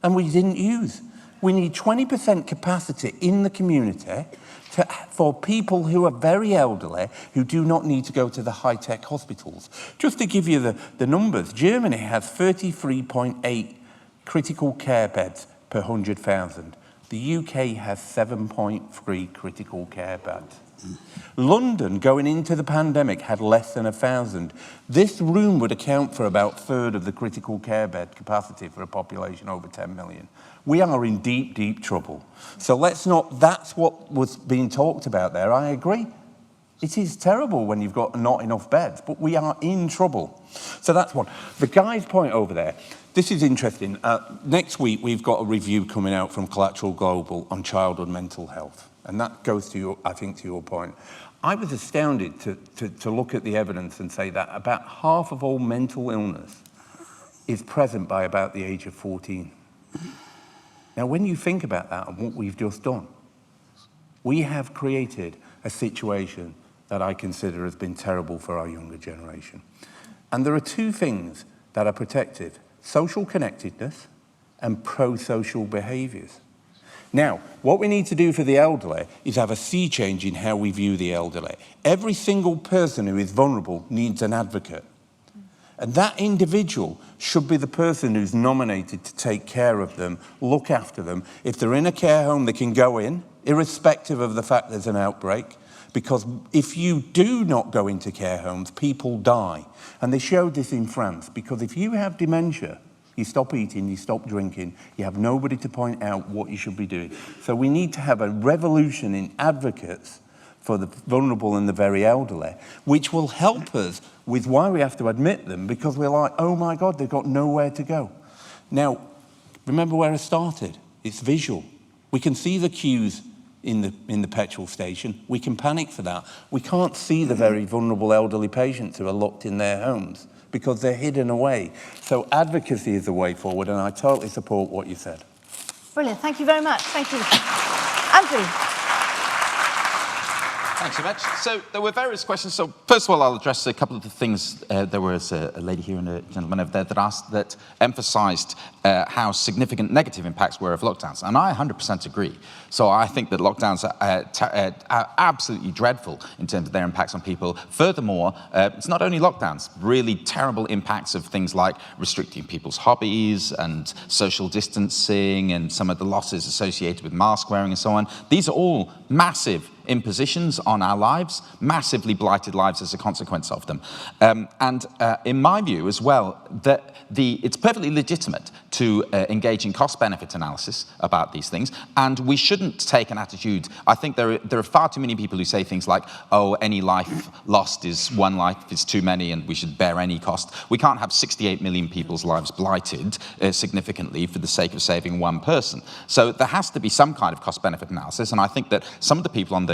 and we didn't use. We need 20% capacity in the community for people who are very elderly, who do not need to go to the high-tech hospitals. Just to give you the numbers, Germany has 33.8 critical care beds per 100,000. The UK has 7.3 critical care beds. London, going into the pandemic, had less than 1,000. This room would account for about a third of the critical care bed capacity for a population over 10 million. We are in deep, deep trouble. So let's not, that's what was being talked about there. I agree. It is terrible when you've got not enough beds, but we are in trouble. So that's one. The guy's point over there, this is interesting. Next week, we've got a review coming out from Collateral Global on childhood mental health. And that goes to your, I think, to your point. I was astounded to look at the evidence and say that about half of all mental illness is present by about the age of 14. Now, when you think about that and what we've just done, we have created a situation that I consider has been terrible for our younger generation. And there are two things that are protected: social connectedness and pro-social behaviours. Now, what we need to do for the elderly is have a sea change in how we view the elderly. Every single person who is vulnerable needs an advocate. And that individual should be the person who's nominated to take care of them, look after them. If they're in a care home, they can go in, irrespective of the fact there's an outbreak. Because if you do not go into care homes, people die. And they showed this in France, because if you have dementia, you stop eating, you stop drinking, you have nobody to point out what you should be doing. So we need to have a revolution in advocates for the vulnerable and the very elderly, which will help us with why we have to admit them, because we're like, oh my God, they've got nowhere to go. Now, remember where I started. It's visual. We can see the queues in the petrol station. We can panic for that. We can't see the very vulnerable elderly patients who are locked in their homes because they're hidden away. So advocacy is the way forward, and I totally support what you said. Brilliant. Thank you very much. Thank you. Andrew. Thanks so much. So there were various questions. So first of all, I'll address a couple of the things. There was a lady here and a gentleman over there that emphasised how significant negative impacts were of lockdowns. And I 100% agree. So I think that lockdowns are absolutely dreadful in terms of their impacts on people. Furthermore, it's not only lockdowns, really terrible impacts of things like restricting people's hobbies and social distancing and some of the losses associated with mask wearing and so on. These are all massive impositions on our lives, massively blighted lives as a consequence of them. And in my view as well, that it's perfectly legitimate to engage in cost-benefit analysis about these things, and we shouldn't take an attitude. I think there are far too many people who say things like, oh, any life lost is one life is too many and we should bear any cost. We can't have 68 million people's lives blighted significantly for the sake of saving one person. So there has to be some kind of cost-benefit analysis, and I think that some of the people on the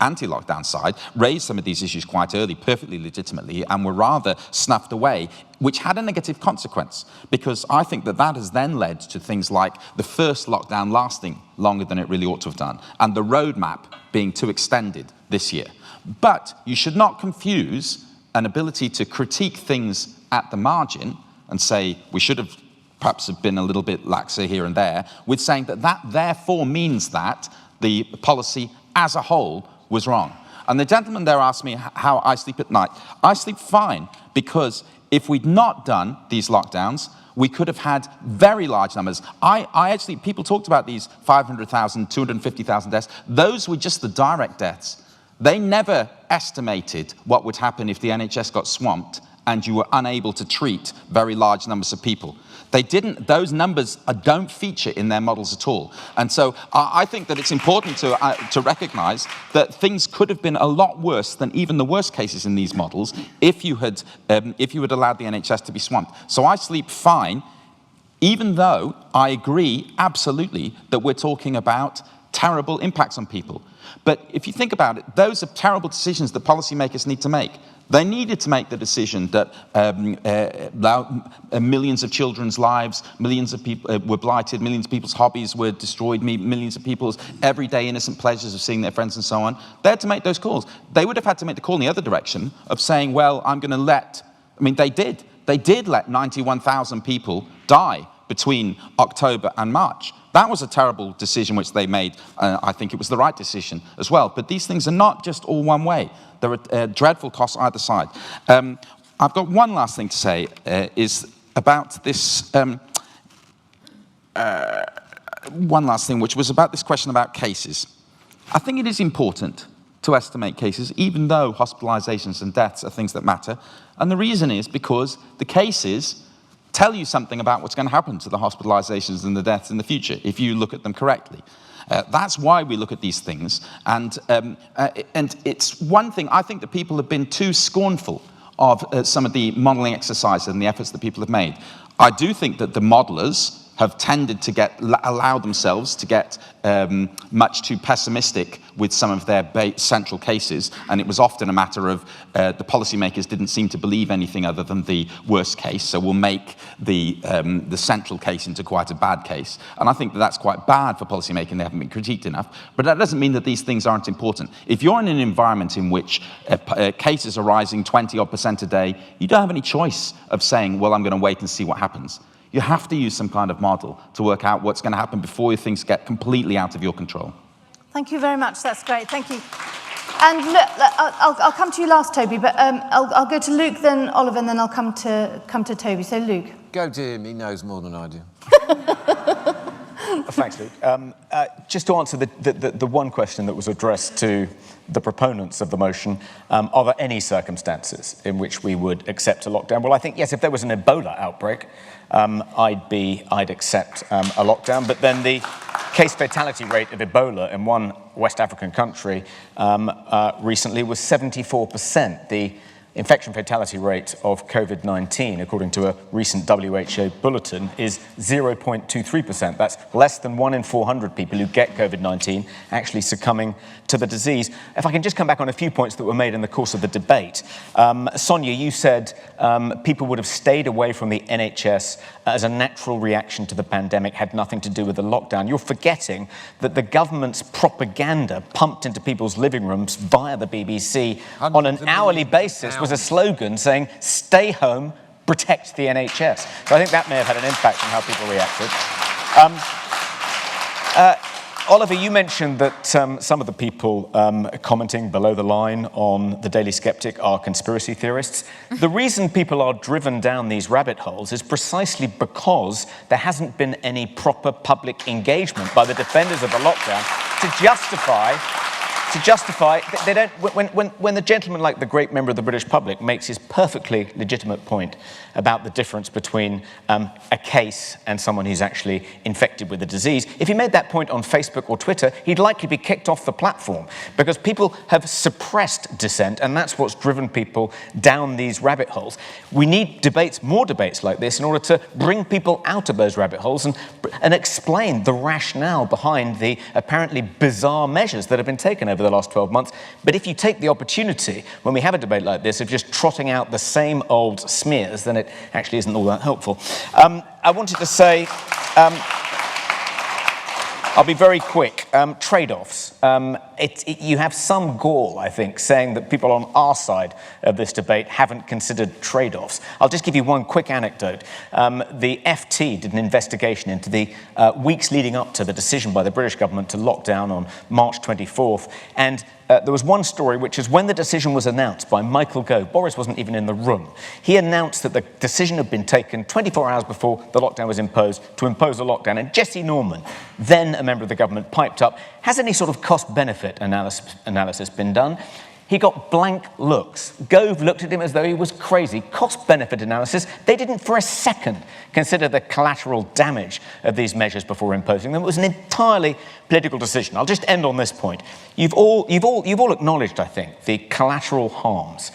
anti-lockdown side raised some of these issues quite early, perfectly legitimately, and were rather snuffed away, which had a negative consequence, because I think that has then led to things like the first lockdown lasting longer than it really ought to have done, and the roadmap being too extended this year. But you should not confuse an ability to critique things at the margin and say we should have perhaps have been a little bit laxer here and there, with saying that therefore means that the policy as a whole was wrong. And the gentleman there asked me how I sleep at night. I sleep fine, because if we'd not done these lockdowns, we could have had very large numbers. I actually, people talked about these 500,000, 250,000 deaths. Those were just the direct deaths. They never estimated what would happen if the NHS got swamped and you were unable to treat very large numbers of people. They didn't, those numbers don't feature in their models at all. And so I think that it's important to recognise that things could have been a lot worse than even the worst cases in these models if you had allowed the NHS to be swamped. So I sleep fine, even though I agree absolutely that we're talking about terrible impacts on people. But if you think about it, those are terrible decisions that policymakers need to make. They needed to make the decision that millions of children's lives, millions of people were blighted, millions of people's hobbies were destroyed, millions of people's everyday innocent pleasures of seeing their friends and so on. They had to make those calls. They would have had to make the call in the other direction of saying, well, I'm going to let, they did let 91,000 people die between October and March. That was a terrible decision which they made. I think it was the right decision as well. But these things are not just all one way. There are dreadful costs either side. I've got one last thing to say, is about this, one last thing, which was about this question about cases. I think it is important to estimate cases, even though hospitalizations and deaths are things that matter. And the reason is because the cases tell you something about what's going to happen to the hospitalizations and the deaths in the future, if you look at them correctly. That's why we look at these things. And it's one thing, I think that people have been too scornful of some of the modelling exercises and the efforts that people have made. I do think that the modellers have tended to allow themselves to get much too pessimistic with some of their central cases, and it was often a matter of the policymakers didn't seem to believe anything other than the worst case, so we'll make the central case into quite a bad case. And I think that that's quite bad for policymaking. They haven't been critiqued enough, but that doesn't mean that these things aren't important. If you're in an environment in which cases are rising 20% a day, you don't have any choice of saying, well, I'm going to wait and see what happens. You have to use some kind of model to work out what's going to happen before things get completely out of your control. Thank you very much. That's great. Thank you. And look, I'll come to you last, Toby, but I'll go to Luke, then Oliver, and then I'll come to Toby. So, Luke. Go to him. He knows more than I do. Thanks, Luke. Just to answer the one question that was addressed to the proponents of the motion, are there any circumstances in which we would accept a lockdown? Well, I think, yes, if there was an Ebola outbreak, I'd accept a lockdown, but then the case fatality rate of Ebola in one West African country recently was 74%. The infection fatality rate of COVID-19, according to a recent WHO bulletin, is 0.23%. That's less than 1 in 400 people who get COVID-19 actually succumbing to the disease. If I can just come back on a few points that were made in the course of the debate. Sonia, you said people would have stayed away from the NHS as a natural reaction to the pandemic, had nothing to do with the lockdown. You're forgetting that the government's propaganda pumped into people's living rooms via the BBC on an hourly basis was a slogan saying, stay home, protect the NHS. So I think that may have had an impact on how people reacted. Oliver, you mentioned that some of the people commenting below the line on the Daily Sceptic are conspiracy theorists. The reason people are driven down these rabbit holes is precisely because there hasn't been any proper public engagement by the defenders of the lockdown to justify they don't, when the gentleman, like the great member of the British public, makes his perfectly legitimate point about the difference between a case and someone who's actually infected with the disease, if he made that point on Facebook or Twitter, he'd likely be kicked off the platform, because people have suppressed dissent, and that's what's driven people down these rabbit holes. We need debates, more debates like this, in order to bring people out of those rabbit holes and explain the rationale behind the apparently bizarre measures that have been taken over the last 12 months. But if you take the opportunity, when we have a debate like this, of just trotting out the same old smears, then it actually isn't all that helpful. I wanted to say, I'll be very quick. Trade-offs. You have some gall, I think, saying that people on our side of this debate haven't considered trade-offs. I'll just give you one quick anecdote. The FT did an investigation into the weeks leading up to the decision by the British government to lock down on March 24th, and there was one story, which is when the decision was announced by Michael Gove. Boris wasn't even in the room. He announced that the decision had been taken 24 hours before the lockdown was imposed to impose a lockdown. And Jesse Norman, then a member of the government, piped up, has any sort of cost-benefit analysis been done? He got blank looks. Gove looked at him as though he was crazy. Cost-benefit analysis, they didn't for a second consider the collateral damage of these measures before imposing them. It was an entirely political decision. I'll just end on this point. You've all acknowledged, I think, the collateral harms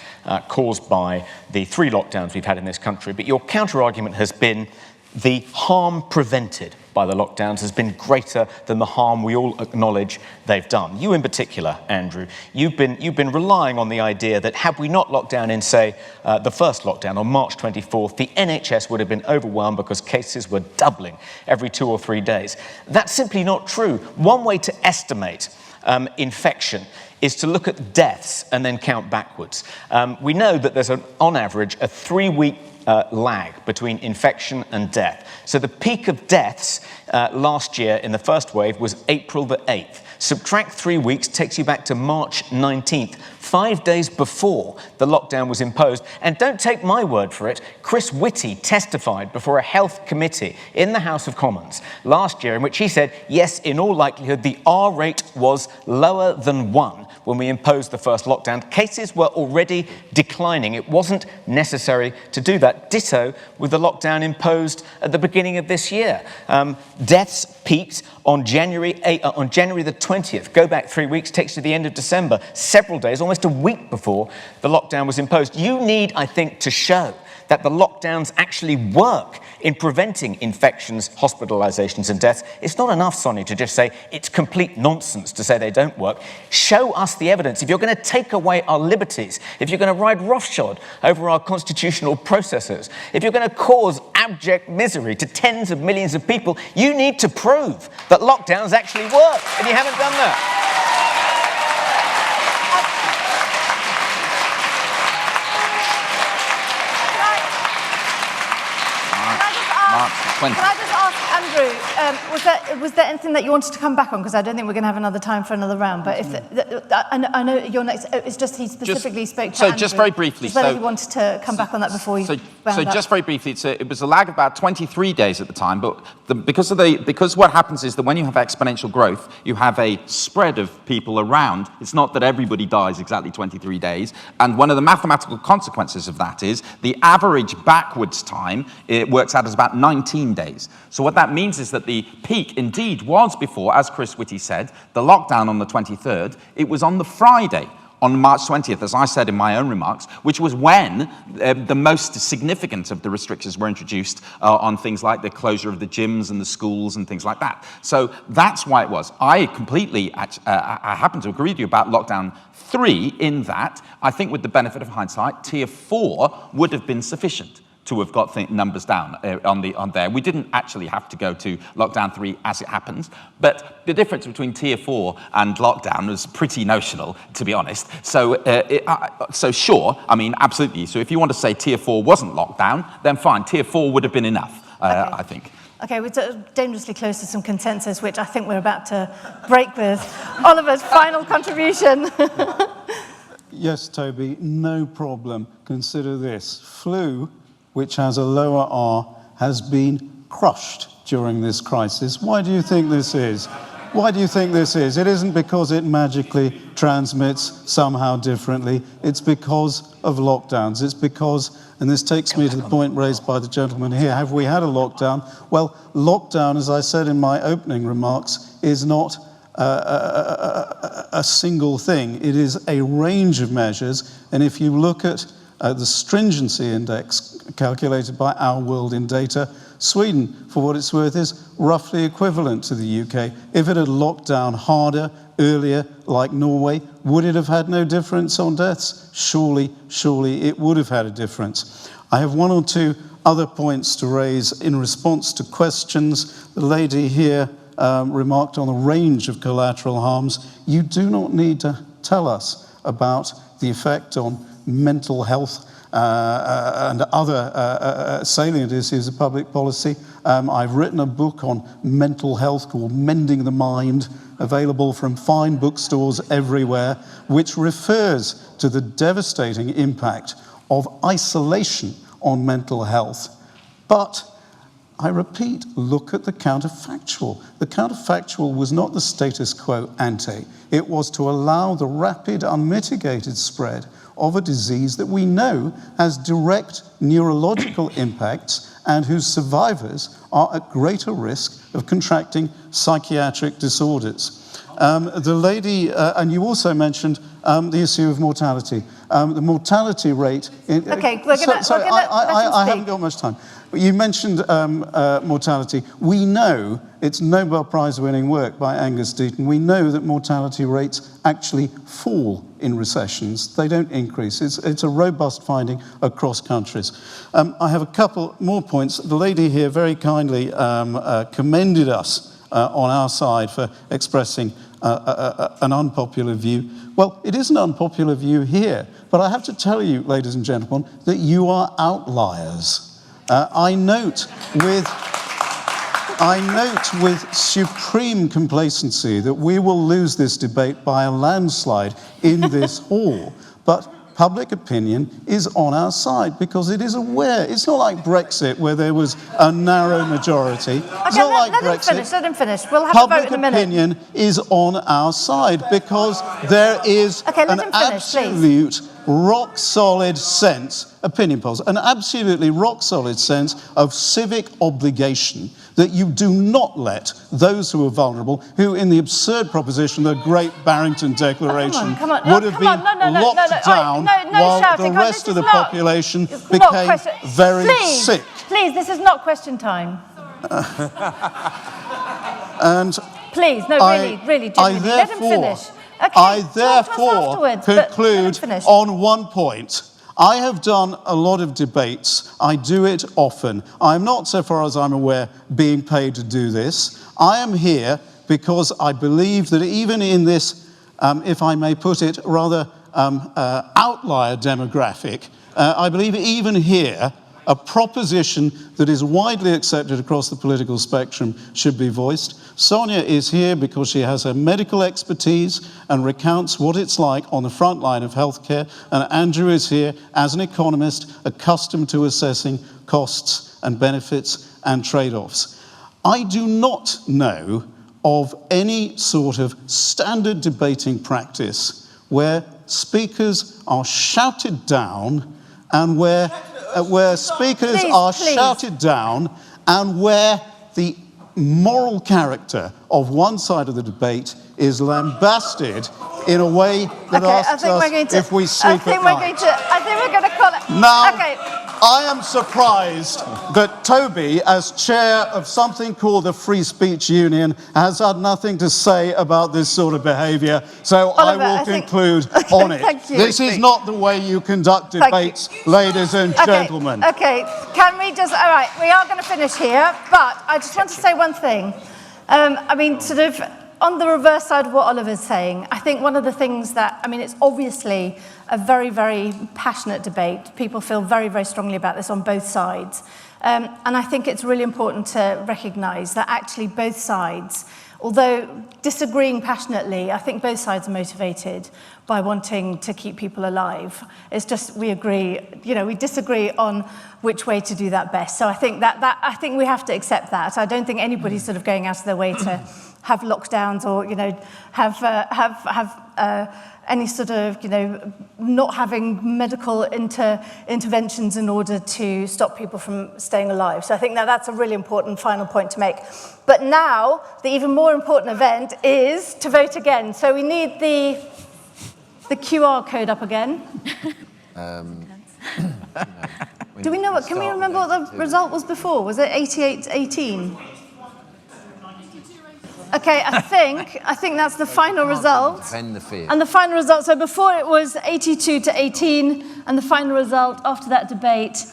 caused by the 3 lockdowns we've had in this country, but your counter-argument has been the harm prevented by the lockdowns has been greater than the harm we all acknowledge they've done. You in particular, Andrew, you've been relying on the idea that had we not locked down in, say, the first lockdown on March 24th, the NHS would have been overwhelmed because cases were doubling every 2 or 3 days. That's simply not true. One way to estimate infection is to look at deaths and then count backwards. We know that there's, on average, a 3-week lag between infection and death. So the peak of deaths last year in the first wave was April the 8th. Subtract 3 weeks, takes you back to March 19th, 5 days before the lockdown was imposed. And don't take my word for it, Chris Whitty testified before a health committee in the House of Commons last year in which he said, yes, in all likelihood, the R rate was lower than 1 when we imposed the first lockdown. Cases were already declining. It wasn't necessary to do that. Ditto with the lockdown imposed at the beginning of this year. Deaths peaked on January the 20th. Go back 3 weeks, takes you to the end of December. Several days, almost a week before the lockdown was imposed. You need, I think, to show that the lockdowns actually work in preventing infections, hospitalizations, and deaths. It's not enough, Sonia, to just say it's complete nonsense to say they don't work. Show us the evidence. If you're going to take away our liberties, if you're going to ride roughshod over our constitutional processes, if you're going to cause abject misery to tens of millions of people, you need to prove that lockdowns actually work, and you haven't done that. Can I just ask Andrew, was there anything that you wanted to come back on? Because I don't think we're going to have another time for another round. But I know you're next. It's just he specifically spoke to Andrew. Just very briefly. Whether he wanted to come back on that before we round up. Just very briefly, it was a lag of about 23 days at the time. But because what happens is that when you have exponential growth, you have a spread of people around. It's not that everybody dies exactly 23 days. And one of the mathematical consequences of that is the average backwards time, it works out as about 19 days. So what that means is that the peak indeed was before, as Chris Whitty said, the lockdown on the 23rd. It was on the Friday, on March 20th, as I said in my own remarks, which was when the most significant of the restrictions were introduced on things like the closure of the gyms and the schools and things like that. So that's why it was. I happen to agree with you about lockdown 3 in that I think with the benefit of hindsight, tier 4 would have been sufficient to have got numbers down on there. We didn't actually have to go to lockdown 3 as it happens, but the difference between tier 4 and lockdown was pretty notional, to be honest. So, sure, I mean, absolutely. So if you want to say tier 4 wasn't lockdown, then fine, tier 4 would have been enough, I think. Okay, we're dangerously close to some consensus, which I think we're about to break with. Oliver's final contribution. Yes, Toby, no problem. Consider this. Flu, which has a lower R, has been crushed during this crisis. Why do you think this is? Why do you think this is? It isn't because it magically transmits somehow differently. It's because of lockdowns. It's because, and this takes me to the point raised by the gentleman here, have we had a lockdown? Well, lockdown, as I said in my opening remarks, is not a single thing. It is a range of measures, and if you look at the stringency index calculated by Our World in Data, Sweden, for what it's worth, is roughly equivalent to the UK. If it had locked down harder, earlier, like Norway, would it have had no difference on deaths? Surely it would have had a difference. I have one or two other points to raise in response to questions. The lady here remarked on the range of collateral harms. You do not need to tell us about the effect on mental health and other salient issues of public policy. I've written a book on mental health called Mending the Mind, available from fine bookstores everywhere, which refers to the devastating impact of isolation on mental health. But I repeat, look at the counterfactual. The counterfactual was not the status quo ante. It was to allow the rapid, unmitigated spread of a disease that we know has direct neurological impacts and whose survivors are at greater risk of contracting psychiatric disorders. The lady, and you also mentioned the issue of mortality. The mortality rate... Okay, we're going to... I haven't got much time. But you mentioned mortality. We know, it's Nobel Prize-winning work by Angus Deaton, we know that mortality rates actually fall in recessions. They don't increase. It's a robust finding across countries. I have a couple more points. The lady here very kindly commended us on our side for expressing an unpopular view. Well, it is an unpopular view here, but I have to tell you, ladies and gentlemen, that you are outliers. I note with supreme complacency that we will lose this debate by a landslide in this hall, but public opinion is on our side because it is aware. It's not like Brexit where there was a narrow majority. It's not like Brexit. Let him finish. We'll have a vote in a minute. Public opinion is on our side because there is an absolute rock-solid sense, opinion polls, an absolutely rock-solid sense of civic obligation that you do not let those who are vulnerable, who in the absurd proposition, the Great Barrington Declaration, would have been locked down while the rest of the population became very sick. Please, this is not question time. And please, no, really, genuinely, let him finish. Okay, I therefore conclude on one point. I have done a lot of debates. I do it often. I'm not, so far as I'm aware, being paid to do this. I am here because I believe that even in this, if I may put it, rather outlier demographic, I believe even here, a proposition that is widely accepted across the political spectrum should be voiced. Sonia is here because she has her medical expertise and recounts what it's like on the front line of healthcare. And Andrew is here as an economist accustomed to assessing costs and benefits and trade-offs. I do not know of any sort of standard debating practice where speakers are shouted down and where speakers are shouted down and where the moral character of one side of the debate is lambasted in a way that asks us if we sleep at night. I think we're going to call it. Now, I am surprised that Toby, as chair of something called the Free Speech Union, has had nothing to say about this sort of behaviour, so Oliver, I will conclude on it. Thank you. This is not the way you conduct debates, ladies and gentlemen. Okay, can we just, all right, we are going to finish here, but I just want to say one thing. I mean, sort of, on the reverse side of what Oliver's saying, I think one of the things that, I mean, it's obviously a very, very passionate debate. People feel very, very strongly about this on both sides. And I think it's really important to recognise that actually both sides, although disagreeing passionately, I think both sides are motivated by wanting to keep people alive. It's just we agree, you know, we disagree on which way to do that best. So I think I think we have to accept that. I don't think anybody's sort of going out of their way to have lockdowns or, you know, have any sort of, you know, not having medical interventions in order to stop people from staying alive. So I think that's a really important final point to make. But now, the even more important event is to vote again. So we need the QR code up again. Do we know what, can we remember what the result was before? Was it 88-18? Okay, I think that's the final result. Defend the fear. And the final result, so before it was 82-18, and the final result after that debate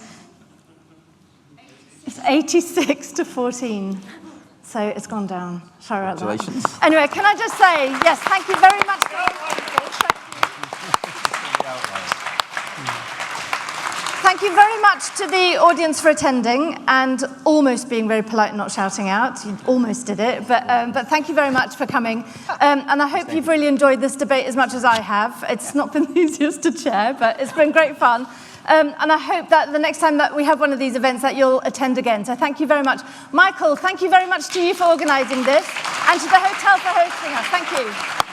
is 86-14. So it's gone down. Sorry about that. Congratulations. Anyway, can I just say, yes, thank you very much. Thank you very much to the audience for attending and almost being very polite and not shouting out. You almost did it, but thank you very much for coming. And I hope you've really enjoyed this debate as much as I have. It's not been the easiest to chair, but it's been great fun. And I hope that the next time that we have one of these events that you'll attend again. So thank you very much. Michael, thank you very much to you for organising this and to the hotel for hosting us. Thank you.